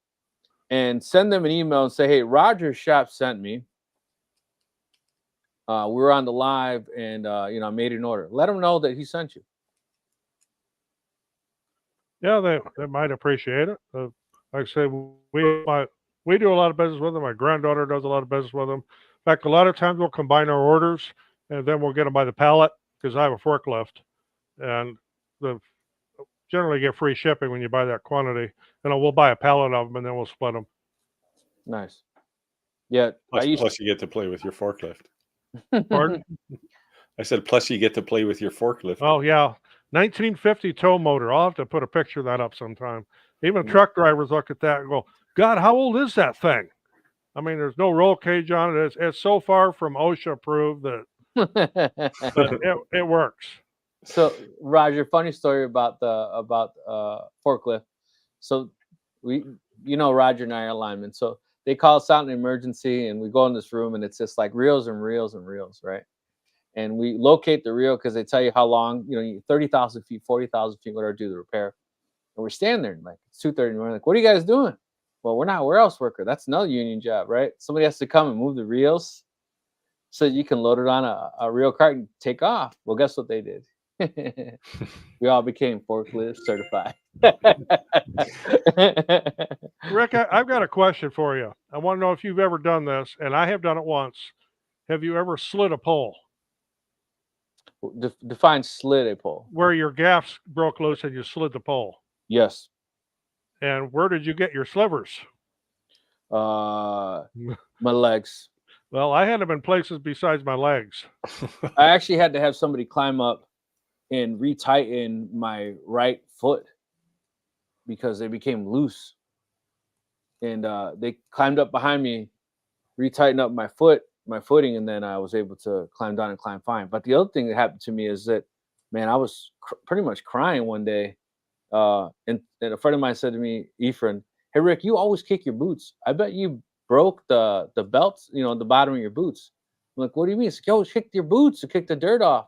and send them an email and say, hey, Roger's shop sent me. We were on the live and, you know, I made an order. Let them know that he sent you. Yeah, they might appreciate it. Like I say, we do a lot of business with them. My granddaughter does a lot of business with them. In fact, a lot of times we'll combine our orders and then we'll get them by the pallet because I have a forklift, and generally get free shipping when you buy that quantity. And we'll buy a pallet of them and then we'll split them. Nice. Yeah. Plus you get to play with your forklift. Pardon? I said, plus you get to play with your forklift. Oh, yeah. 1950 tow motor. I'll have to put a picture of that up sometime. Even truck drivers look at that and go, God, how old is that thing? I mean, there's no roll cage on it. It's so far from OSHA approved that it works. So, Roger, funny story about forklift. So you know, Roger and I are linemen. So they call us out in an emergency and we go in this room and it's just like reels and reels and reels, right? And we locate the reel because they tell you how long, you know, 30,000 feet, 40,000 feet, whatever, do the repair. And we're standing there and like it's 2:30 and we're like, what are you guys doing? Well, we're not a warehouse worker. That's another union job, right? Somebody has to come and move the reels so you can load it on a reel cart and take off. Well, guess what they did? We all became forklift certified. Rick, I've got a question for you. I want to know if you've ever done this, and I have done it once. Have you ever slid a pole? Define slid a pole. Where your gaffs broke loose and you slid the pole. Yes. And where did you get your slivers? My legs. Well, I had them in places besides my legs. I actually had to have somebody climb up and retighten my right foot because they became loose. And they climbed up behind me, retightened up my footing, and then I was able to climb down and climb fine. But the other thing that happened to me is that, man, I was pretty much crying one day. And a friend of mine said to me, Ephraim, hey, Rick, you always kick your boots. I bet you broke the belts, you know, the bottom of your boots. I'm like, what do you mean? It's like, yo, kick your boots to kick the dirt off.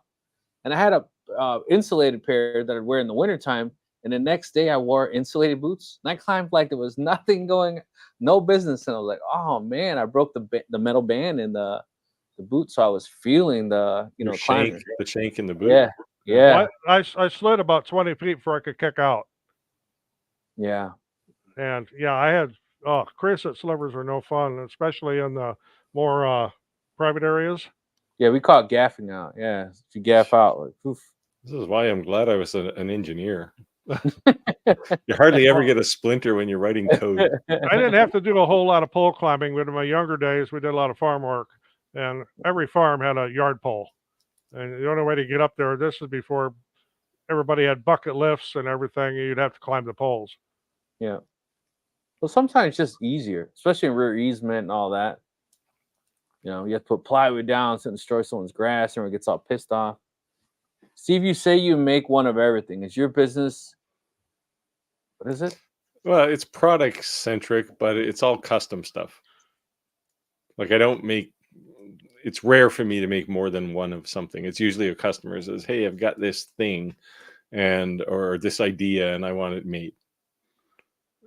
And I had a insulated pair that I'd wear in the wintertime. And the next day I wore insulated boots and I climbed like there was nothing going, no business. And I was like, oh man, I broke the metal band in the boot. So I was feeling the, you know, climbing. The shank in the boot. Yeah. Yeah. Well, I slid about 20 feet before I could kick out. Yeah. And yeah, I had, crescent slivers are no fun, especially in the more private areas. Yeah, we call it gaffing out. Yeah. If you gaff out, like, oof. This is why I'm glad I was an engineer. You hardly ever get a splinter when you're writing code. I didn't have to do a whole lot of pole climbing, but in my younger days, we did a lot of farm work, and every farm had a yard pole. And the only way to get up there, this is before everybody had bucket lifts and everything, you'd have to climb the poles. Yeah. Well, sometimes it's just easier, especially in rear easement and all that. You know, you have to put plywood down so it destroys someone's grass and it gets all pissed off. Steve, you say you make one of everything. Is your business, what is it? Well, it's product centric, but it's all custom stuff. Like I don't make, it's rare for me to make more than one of something. It's usually a customer says, hey, I've got this thing or this idea and I want it made.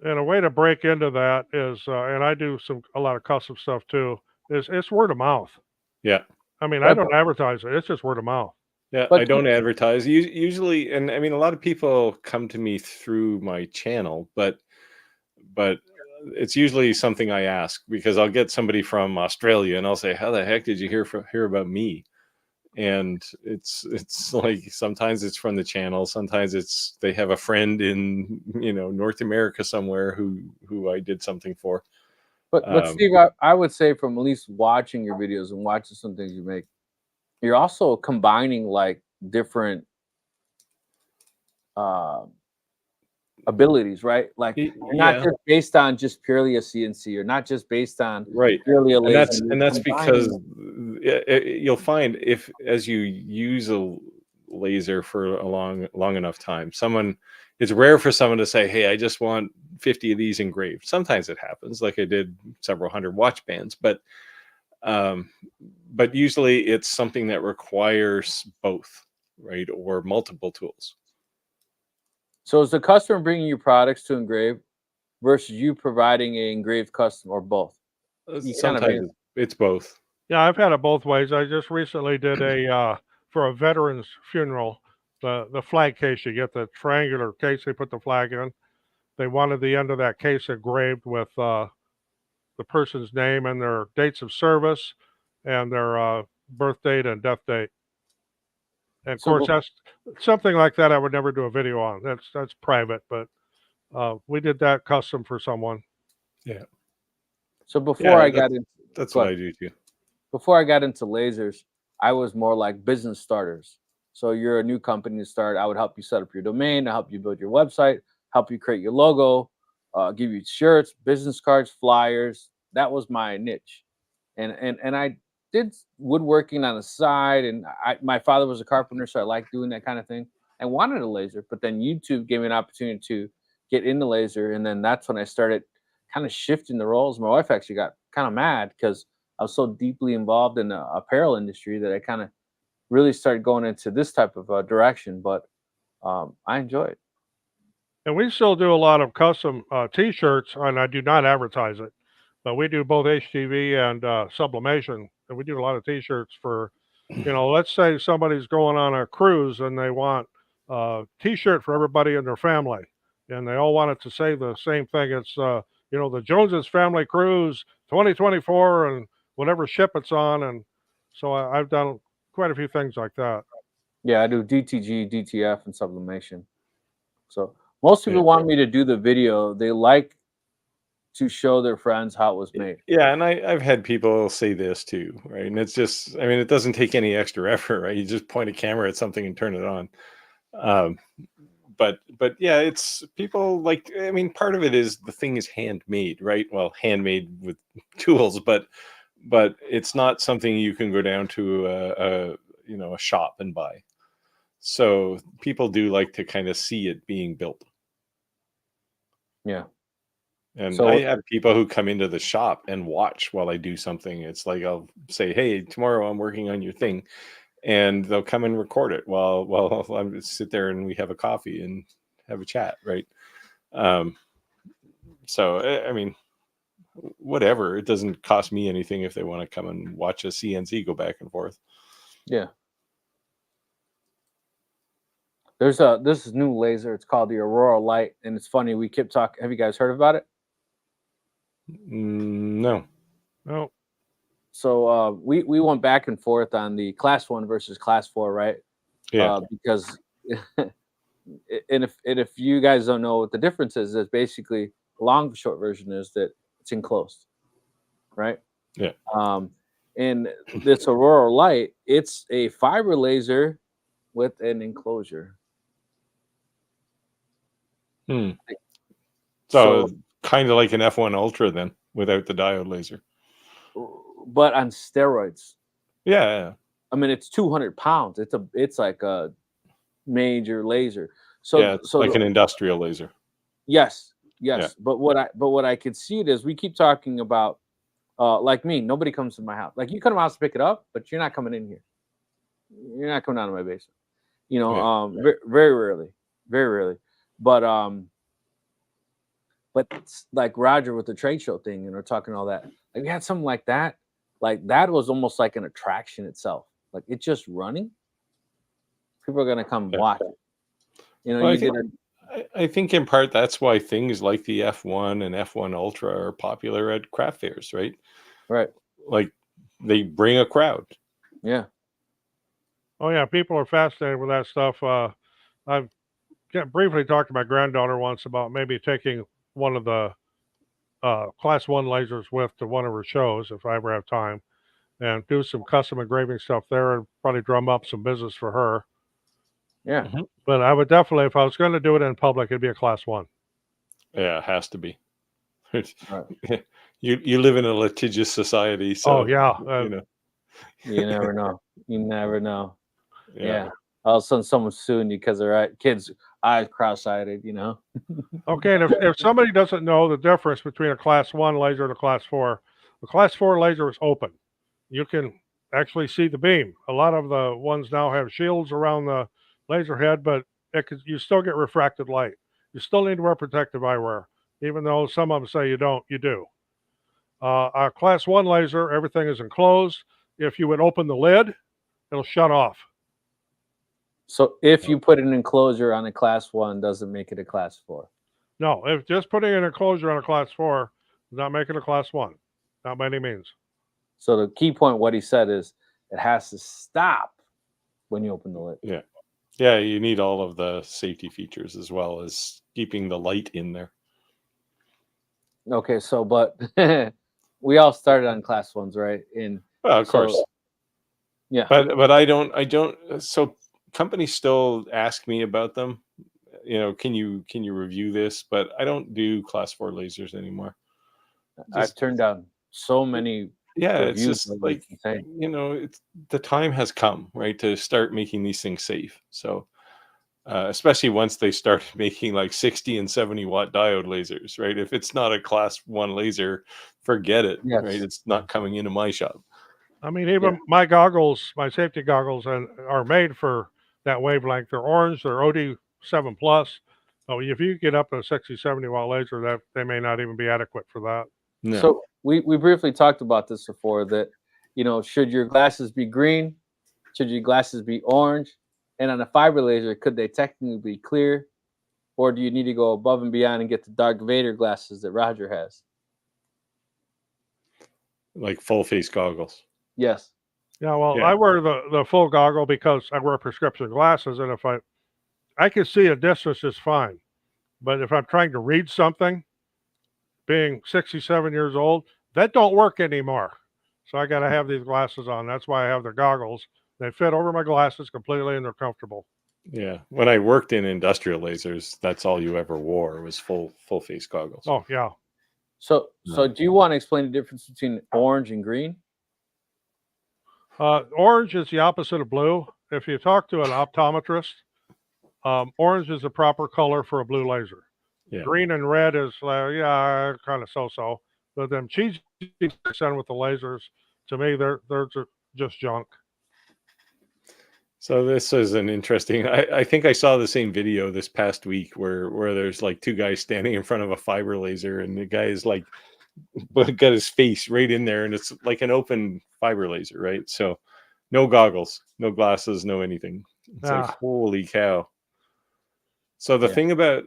And a way to break into that is, and I do a lot of custom stuff too, is it's word of mouth. Yeah. I mean, I don't advertise it. It's just word of mouth. Yeah, I don't advertise. Usually, and I mean, a lot of people come to me through my channel, but it's usually something I ask because I'll get somebody from Australia and I'll say, how the heck did you hear about me? And it's like sometimes it's from the channel, sometimes it's they have a friend in North America somewhere who I did something for. But Steve, I would say from at least watching your videos and watching some things you make, you're also combining like different abilities, right? Like you're not just based on just purely a CNC. You're not just based on purely a laser. And that's because you'll find as you use a laser for a long enough time, it's rare for someone to say, hey, I just want 50 of these engraved. Sometimes it happens, like I did several hundred watch bands, but usually it's something that requires both, right? Or multiple tools. So is the customer bringing you products to engrave versus you providing an engraved custom, or both? Sometimes it's both. Yeah, I've had it both ways. I just recently did for a veteran's funeral, the flag case. You get the triangular case they put the flag in. They wanted the end of that case engraved with the person's name and their dates of service and their birth date and death date. And of course, that's something like that I would never do a video on. That's private, but we did that custom for someone. Yeah. So before I got into that's what I do too. Before I got into lasers, I was more like business starters. So you're a new company to start. I would help you set up your domain, help you build your website, help you create your logo, give you shirts, business cards, flyers. That was my niche, and I did woodworking on the side, and my father was a carpenter, so I liked doing that kind of thing. I wanted a laser, but then YouTube gave me an opportunity to get into laser, and then that's when I started kind of shifting the roles. My wife actually got kind of mad because I was so deeply involved in the apparel industry that I kind of really started going into this type of direction, but I enjoy it. And we still do a lot of custom T-shirts, and I do not advertise it, but we do both HTV and sublimation, and we do a lot of T-shirts for, let's say somebody's going on a cruise and they want a T-shirt for everybody in their family, and they all want it to say the same thing. It's the Joneses Family Cruise 2024 and whatever ship it's on, and so I've done quite a few things like that. Yeah, I do DTG, DTF, and sublimation. So most people want me to do the video. They like to show their friends how it was made. Yeah, and I've had people say this too, right? And it's just, I mean, it doesn't take any extra effort, right? You just point a camera at something and turn it on. But yeah, it's people like, I mean, part of it is the thing is handmade, right? Well, handmade with tools, but it's not something you can go down to a shop and buy. So people do like to kind of see it being built. Yeah. And I have people who come into the shop and watch while I do something. It's like I'll say, hey, tomorrow I'm working on your thing. And they'll come and record it while I sit there and we have a coffee and have a chat, right? So, I mean, whatever. It doesn't cost me anything if they want to come and watch a CNC go back and forth. Yeah. There's this new laser. It's called the Aurora Light, and it's funny. We kept talking. Have you guys heard about it? No. So we went back and forth on the Class 1 versus Class 4, right? Yeah. Because and if you guys don't know what the difference is, it's basically the long short version is that it's enclosed, right? Yeah. And this Aurora Light, it's a fiber laser with an enclosure. So kind of like an F1 Ultra then, without the diode laser. But on steroids. Yeah. I mean, it's 200 pounds. It's like a major laser. So yeah, it's like an industrial laser. Yes. Yeah. But what I could see it is we keep talking about like me, nobody comes to my house. Like you come to my house to pick it up, but you're not coming in here. You're not coming out of my basement. You know, Yeah. very rarely. Very rarely. But it's like Roger with the trade show thing, and we're talking all that. Like we had something like that. Like that was almost like an attraction itself. Like it's just running. People are gonna come watch it. You know, Well, I think in part that's why things like the F1 and F1 Ultra are popular at craft fairs, right? Right. Like they bring a crowd. Yeah. Oh yeah, people are fascinated with that stuff. I've briefly talked to my granddaughter once about maybe taking one of the Class 1 lasers with to one of her shows if I ever have time, and do some custom engraving stuff there and probably drum up some business for her. Yeah. Mm-hmm. But I would definitely, if I was going to do it in public, it'd be a Class 1. Yeah, it has to be. Right. You live in a litigious society, so Oh yeah, you know. You never know. You never know. Yeah. Yeah. All of a sudden someone's suing you because they're kids eyes cross-eyed, you know. Okay, and if somebody doesn't know the difference between a Class 1 laser and a Class 4, the Class 4 laser is open. You can actually see the beam. A lot of the ones now have shields around the laser head, but you still get refracted light. You still need to wear protective eyewear, even though some of them say you don't. You do. A Class 1 laser, everything is enclosed. If you would open the lid, it'll shut off. So if you put an enclosure on a Class 1, doesn't make it a Class 4. No, if just putting an enclosure on a Class 4 does not make it a Class 1. Not by any means. So the key point, what he said is, it has to stop when you open the lid. Yeah. Yeah, you need all of the safety features as well as keeping the light in there. Okay, so but we all started on Class 1s, right? Well, of course. Yeah. But I don't. So companies still ask me about them. You know, can you review this? But I don't do Class 4 lasers anymore. I've turned down so many. Yeah, it's reviews, just like insane. you know, the time has come, right, to start making these things safe. So especially once they start making like 60 and 70 watt diode lasers, right? If it's not a Class 1 laser, forget it. Yes. Right? It's not coming into my shop. I mean, even my goggles, my safety goggles, are made for that wavelength. They're orange. They're OD7 plus. So if you get up to a 60, 70 watt laser, that they may not even be adequate for that. No. So we briefly talked about this before, that should your glasses be green, should your glasses be orange, and on a fiber laser, could they technically be clear, or do you need to go above and beyond and get the Darth Vader glasses that Roger has? Like full face goggles. Yes. Yeah, well, I wear the full goggle because I wear prescription glasses, and if I can see a distance just fine. But if I'm trying to read something, being 67 years old, that don't work anymore. So I got to have these glasses on. That's why I have the goggles. They fit over my glasses completely, and they're comfortable. Yeah. When I worked in industrial lasers, that's all you ever wore was full face goggles. Oh, yeah. So do you want to explain the difference between orange and green? Orange is the opposite of blue. If you talk to an optometrist, orange is the proper color for a blue laser. Yeah. Green and red is kind of so-so. But them cheesy send with the lasers, to me, they're just junk. So this is an interesting. I think I saw the same video this past week where there's like two guys standing in front of a fiber laser, and the guy is like got his face right in there, and it's like an open fiber laser, right? So no goggles, no glasses, no anything. It's like holy cow. So the thing about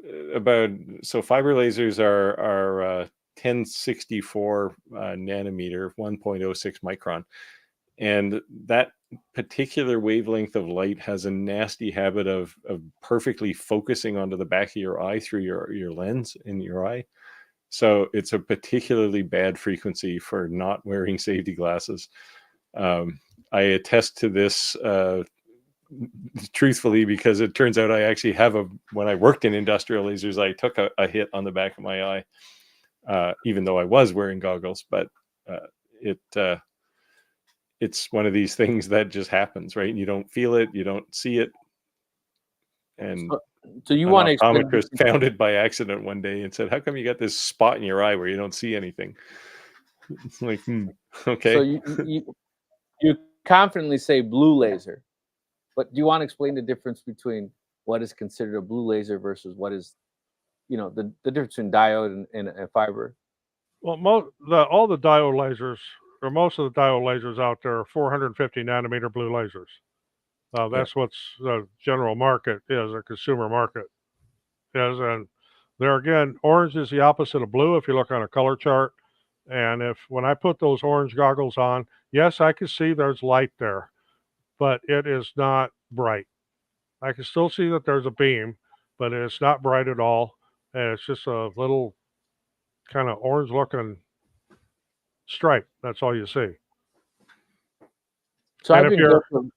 so fiber lasers are 1064 nanometer, 1.06 micron, and that particular wavelength of light has a nasty habit of perfectly focusing onto the back of your eye through your lens in your eye. So it's a particularly bad frequency for not wearing safety glasses. I attest to this truthfully, because it turns out I actually have when I worked in industrial lasers, I took a hit on the back of my eye, even though I was wearing goggles, but it's one of these things that just happens, right? You don't feel it, you don't see it, And so you an want to explain? optometrist found it by accident one day and said, "How come you got this spot in your eye where you don't see anything?" It's like, okay. So you confidently say blue laser, but do you want to explain the difference between what is considered a blue laser versus what is, the difference between diode and fiber? Well, all the diode lasers, or most of the diode lasers out there, are 450 nanometer blue lasers. That's what's the general market is, a consumer market is. And there again, orange is the opposite of blue if you look on a color chart. And when I put those orange goggles on, yes, I can see there's light there, but it is not bright. I can still see that there's a beam, but it's not bright at all. And it's just a little kind of orange looking stripe. That's all you see. So And I've if been you're, guilty.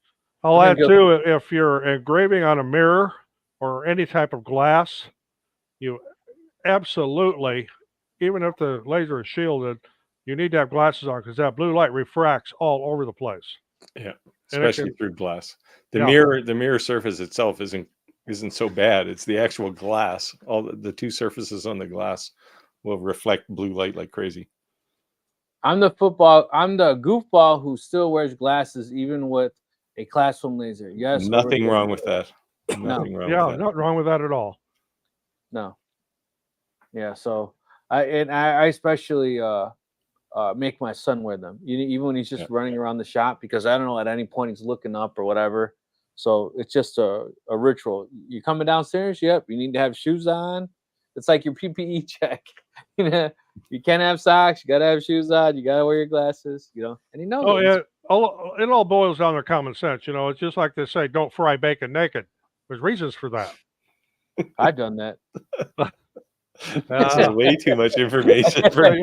I'll I've add been too, if you're engraving on a mirror or any type of glass, you absolutely, even if the laser is shielded, you need to have glasses on because that blue light refracts all over the place. Yeah, And it especially can, through glass. The yeah. mirror surface itself isn't so bad. It's the actual glass. All the two surfaces on the glass will reflect blue light like crazy. I'm the goofball who still wears glasses even with a classroom laser. Yes. Nothing wrong with that. Nothing wrong with that. Not wrong with that at all. No. Yeah. So I especially make my son wear them, even when he's just running around the shop, because I don't know at any point he's looking up or whatever. So it's just a ritual. You coming downstairs? Yep. You need to have shoes on. It's like your PPE check. You can't have socks. You gotta have shoes on. You gotta wear your glasses. And he knows. Oh, yeah. It all boils down to common sense. It's just like they say, don't fry bacon naked. There's reasons for that. I've done that. This is way too much information for me.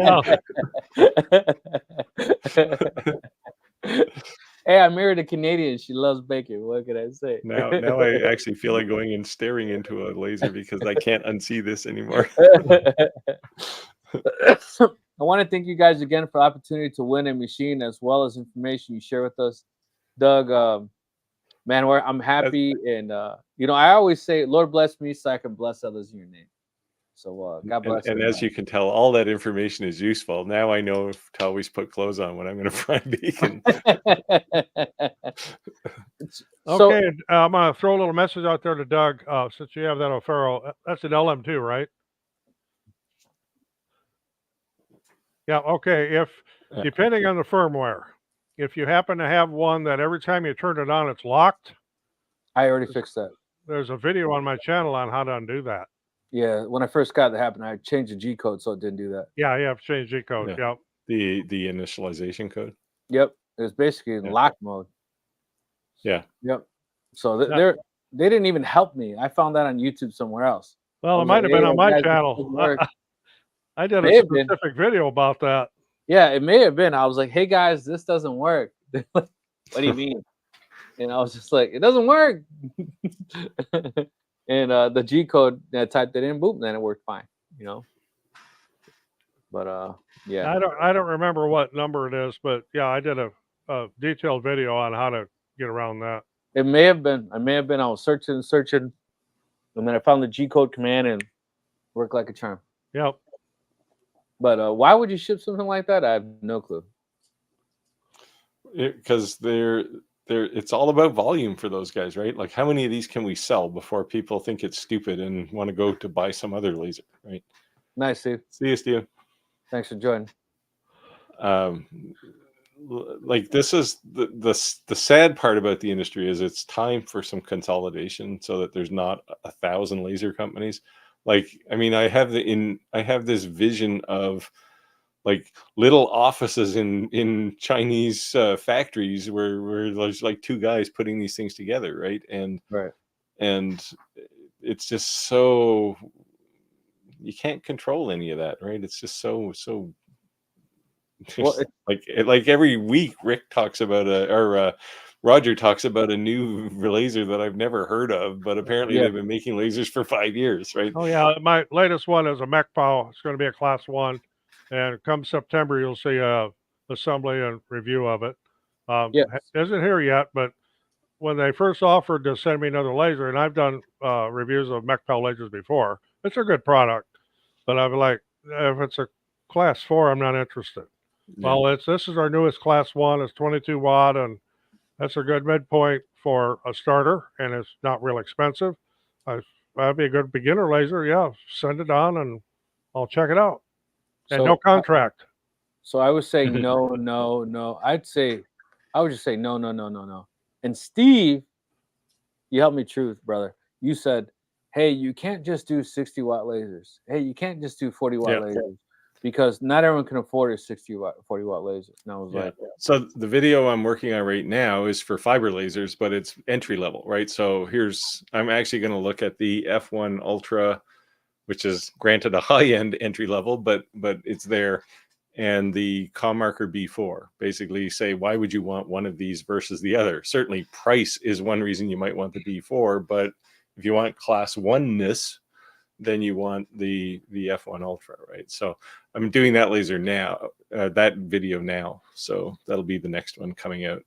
Hey, I married a Canadian. She loves bacon. What can I say? Now I actually feel like going and staring into a laser because I can't unsee this anymore. I want to thank you guys again for the opportunity to win a machine as well as information you share with us. Doug, man, I'm happy. And, I always say, Lord bless me so I can bless others in your name. So God bless. And as you can tell, all that information is useful. Now I know to always put clothes on when I'm going to fry bacon. Okay, I'm going to throw a little message out there to Doug. Since you have that O'Farrell, that's an LM2, right? Yeah, okay. Depending on the firmware, if you happen to have one that every time you turn it on, it's locked. I already fixed that. There's a video on my channel on how to undo that. Yeah, when I first got it happen, I changed the G code so it didn't do that. Yeah, you have to change G code. Yeah. Yep. The initialization code. Yep, it was basically in lock mode. Yeah. Yep. So they didn't even help me. I found that on YouTube somewhere else. Well, it might have been on my channel. I did a specific video about that. Yeah, it may have been. I was like, "Hey guys, this doesn't work." What do you mean? And I was just like, "It doesn't work." And the G code, I typed it in, boom, then it worked fine. But yeah. I don't remember what number it is, but yeah, I did a detailed video on how to get around that. It may have been. I was searching, and then I found the G code command and worked like a charm. Yep. But why would you ship something like that? I have no clue. Because it's all about volume for those guys, right? Like, how many of these can we sell before people think it's stupid and want to go to buy some other laser, right? Nice, Steve. See you, Steve. Thanks for joining. Like, this is the sad part about the industry is it's time for some consolidation so that there's not 1,000 laser companies. Like, I mean, I have this vision of like little offices in Chinese factories where there's like two guys putting these things together, right? And it's just so you can't control any of that, right? It's just so well, like every week Rick talks about Roger talks about a new laser that I've never heard of, but apparently they've been making lasers for 5 years, right? Oh yeah, my latest one is a MechPow. It's going to be a class 1, and come September you'll see a assembly and review of it. Isn't here yet, but when they first offered to send me another laser, and I've done reviews of Mechpel lasers before, it's a good product, but I'm like, if it's a class 4, I'm not interested. Yeah. Well, this is our newest class 1. It's 22 watt, and that's a good midpoint for a starter, and it's not real expensive. That'd be a good beginner laser. Yeah, send it on, and I'll check it out. And no contract. So I was saying no, no, no. I would just say no, no, no, no, no. And Steve, you helped me truth, brother. You said, hey, you can't just do 60 watt lasers. Hey, you can't just do 40 watt lasers because not everyone can afford a 40 watt laser. And I was like, so the video I'm working on right now is for fiber lasers, but it's entry level, right? So I'm actually going to look at the F1 Ultra, which is granted a high end entry level, but it's there. And the Commarker B4, basically say, why would you want one of these versus the other? Certainly price is one reason you might want the B4, but if you want class 1-ness, then you want the F1 Ultra, right? So I'm doing that laser now, that video now. So that'll be the next one coming out.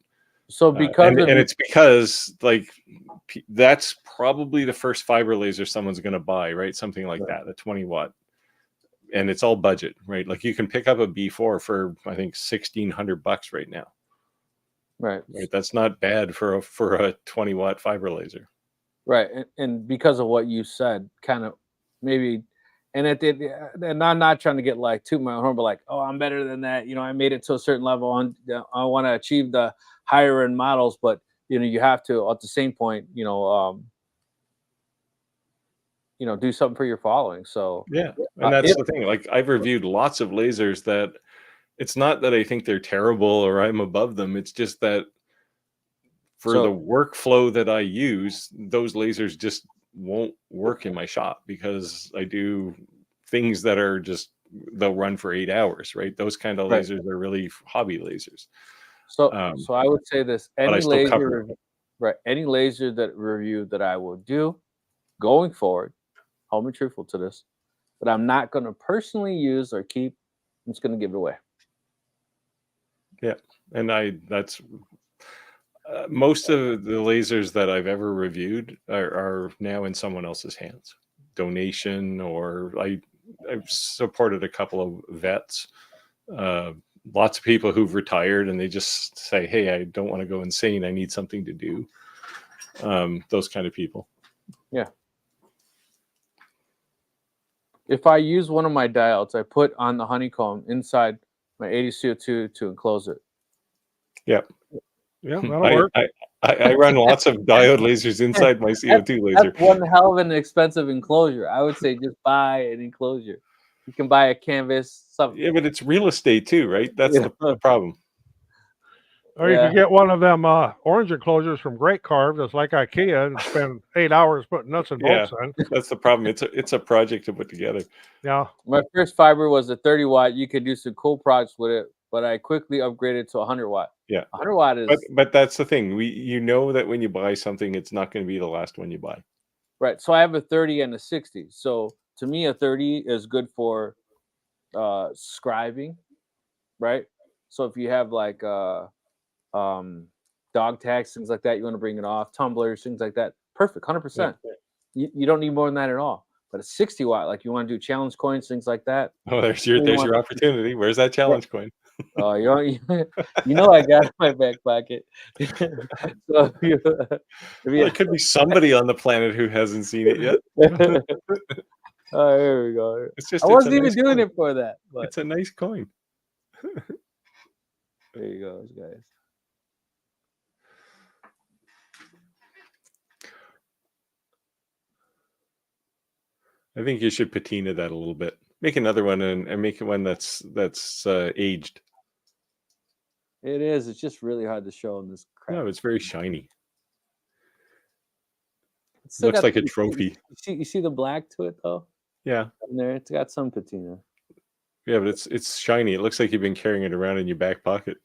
So because and it's because like that's probably the first fiber laser someone's going to buy, right? Something like that, a 20 watt. And it's all budget, right? Like you can pick up a B4 for I think $1,600 right now. Right. That's not bad for a 20 watt fiber laser. Right. And because of what you said, kind of maybe, and I'm not trying to get like toot my own horn, but like, oh, I'm better than that. You know, I made it to a certain level and I want to achieve the higher end models, but you know, you have to at the same point, do something for your following. So yeah, and that's the thing. Like I've reviewed lots of lasers that it's not that I think they're terrible or I'm above them. It's just that for the workflow that I use, those lasers just won't work in my shop because I do things that are just they'll run for 8 hours, right? Those kind of lasers are really hobby lasers. So I would say this: any laser that review that I will do going forward, hold me truthful to this, but I'm not going to personally use or keep. I'm just going to give it away. Yeah, and that's most of the lasers that I've ever reviewed are now in someone else's hands, donation, or I've supported a couple of vets, lots of people who've retired and they just say, hey, I don't want to go insane, I need something to do. Those kind of people. Yeah. If I use one of my diodes, I put on the honeycomb inside my 80 CO2 to enclose it. Yeah. Yeah, that'll work. I run lots of diode lasers inside my CO2 laser. That's one hell of an expensive enclosure. I would say just buy an enclosure. You can buy a canvas, something. Yeah, but it's real estate too, right? That's the problem. Or you could get one of them orange enclosures from Great Carve that's like IKEA and spend 8 hours putting nuts and bolts in. That's the problem. It's a project to put together. Yeah. My first fiber was a 30 watt. You could do some cool projects with it, but I quickly upgraded to 100 watt. Yeah. 100 watt is. But that's the thing. You know that when you buy something, it's not going to be the last one you buy. Right. So I have a 30 and a 60. So to me, a 30 is good for scribing, right? So if you have like dog tags, things like that, you want to bring it off, tumblers, things like that, perfect, 100%. You don't need more than that at all. But a 60 watt, like you want to do challenge coins, things like that. Oh, there's your opportunity. Where's that challenge coin? Oh, you know I got it in my back pocket. So there could be somebody on the planet who hasn't seen it yet. Oh, here we go. I wasn't even doing it for that. But it's a nice coin. There you go, guys. I think you should patina that a little bit. Make another one and make it one that's aged. It is. It's just really hard to show in this crap. No, it's very shiny. It looks like a trophy. You see the black to it though? Yeah. In there, it's got some patina. Yeah, but it's shiny. It looks like you've been carrying it around in your back pocket.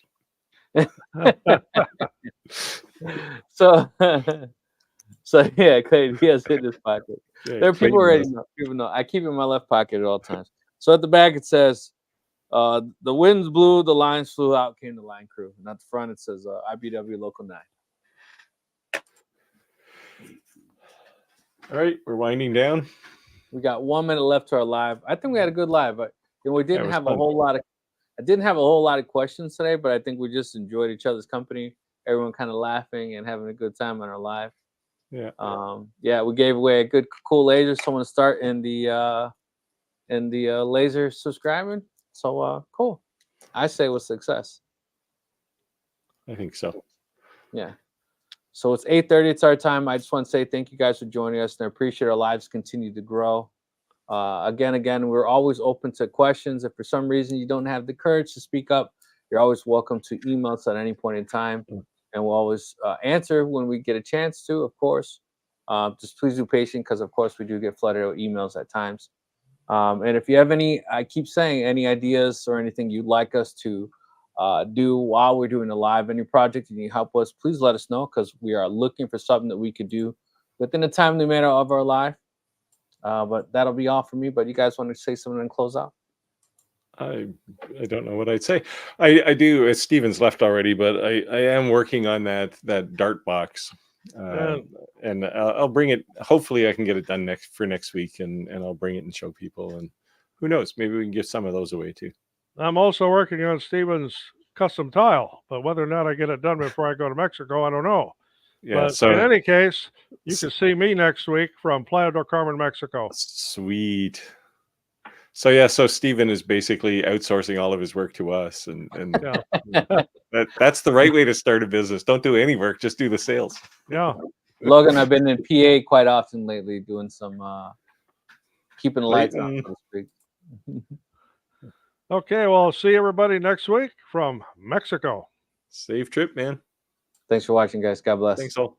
So yeah, Clayton, he has it in his pocket. Yeah, there are people already know. People know. I keep it in my left pocket at all times. So at the back it says, the winds blew, the lines flew, out came the line crew. And at the front it says IBW Local 9. All right, we're winding down. We got 1 minute left to our live. I think we had a good live, but we didn't was have fun. a whole lot of. I didn't have a whole lot of questions today, but I think we just enjoyed each other's company. Everyone kind of laughing and having a good time on our live. Yeah. Yeah, we gave away a good, cool laser. Someone start in the laser subscribing. So cool. I say it was success. I think so. Yeah. So it's 8:30. It's our time. I just want to say thank you guys for joining us, and I appreciate our lives continue to grow. Again, we're always open to questions. If for some reason you don't have the courage to speak up, you're always welcome to email us at any point in time, and we'll always answer when we get a chance to, of course. Just please be patient because, of course, we do get flooded with emails at times. And if you have any, I keep saying, any ideas or anything you'd like us to do while we're doing a live, any project you need help us, please let us know because we are looking for something that we could do within the timely manner of our live. But that'll be all for me. But you guys want to say something and close out? I don't know what I'd say. I do. Steven's left already, but I am working on that dart box, and I'll bring it. Hopefully, I can get it done next week, and I'll bring it and show people. And who knows? Maybe we can give some of those away too. I'm also working on Steven's custom tile, but whether or not I get it done before I go to Mexico, I don't know. Yeah. But So in any case, you can see me next week from Playa del Carmen, Mexico. Sweet. So yeah, so Steven is basically outsourcing all of his work to us, and Yeah. that's the right way to start a business. Don't do any work, just do the sales. Yeah. Logan, I've been in PA quite often lately, doing some keeping the lights on, so to speak. Okay, well, see everybody next week from Mexico. Safe trip, man. Thanks for watching, guys. God bless. Thanks all.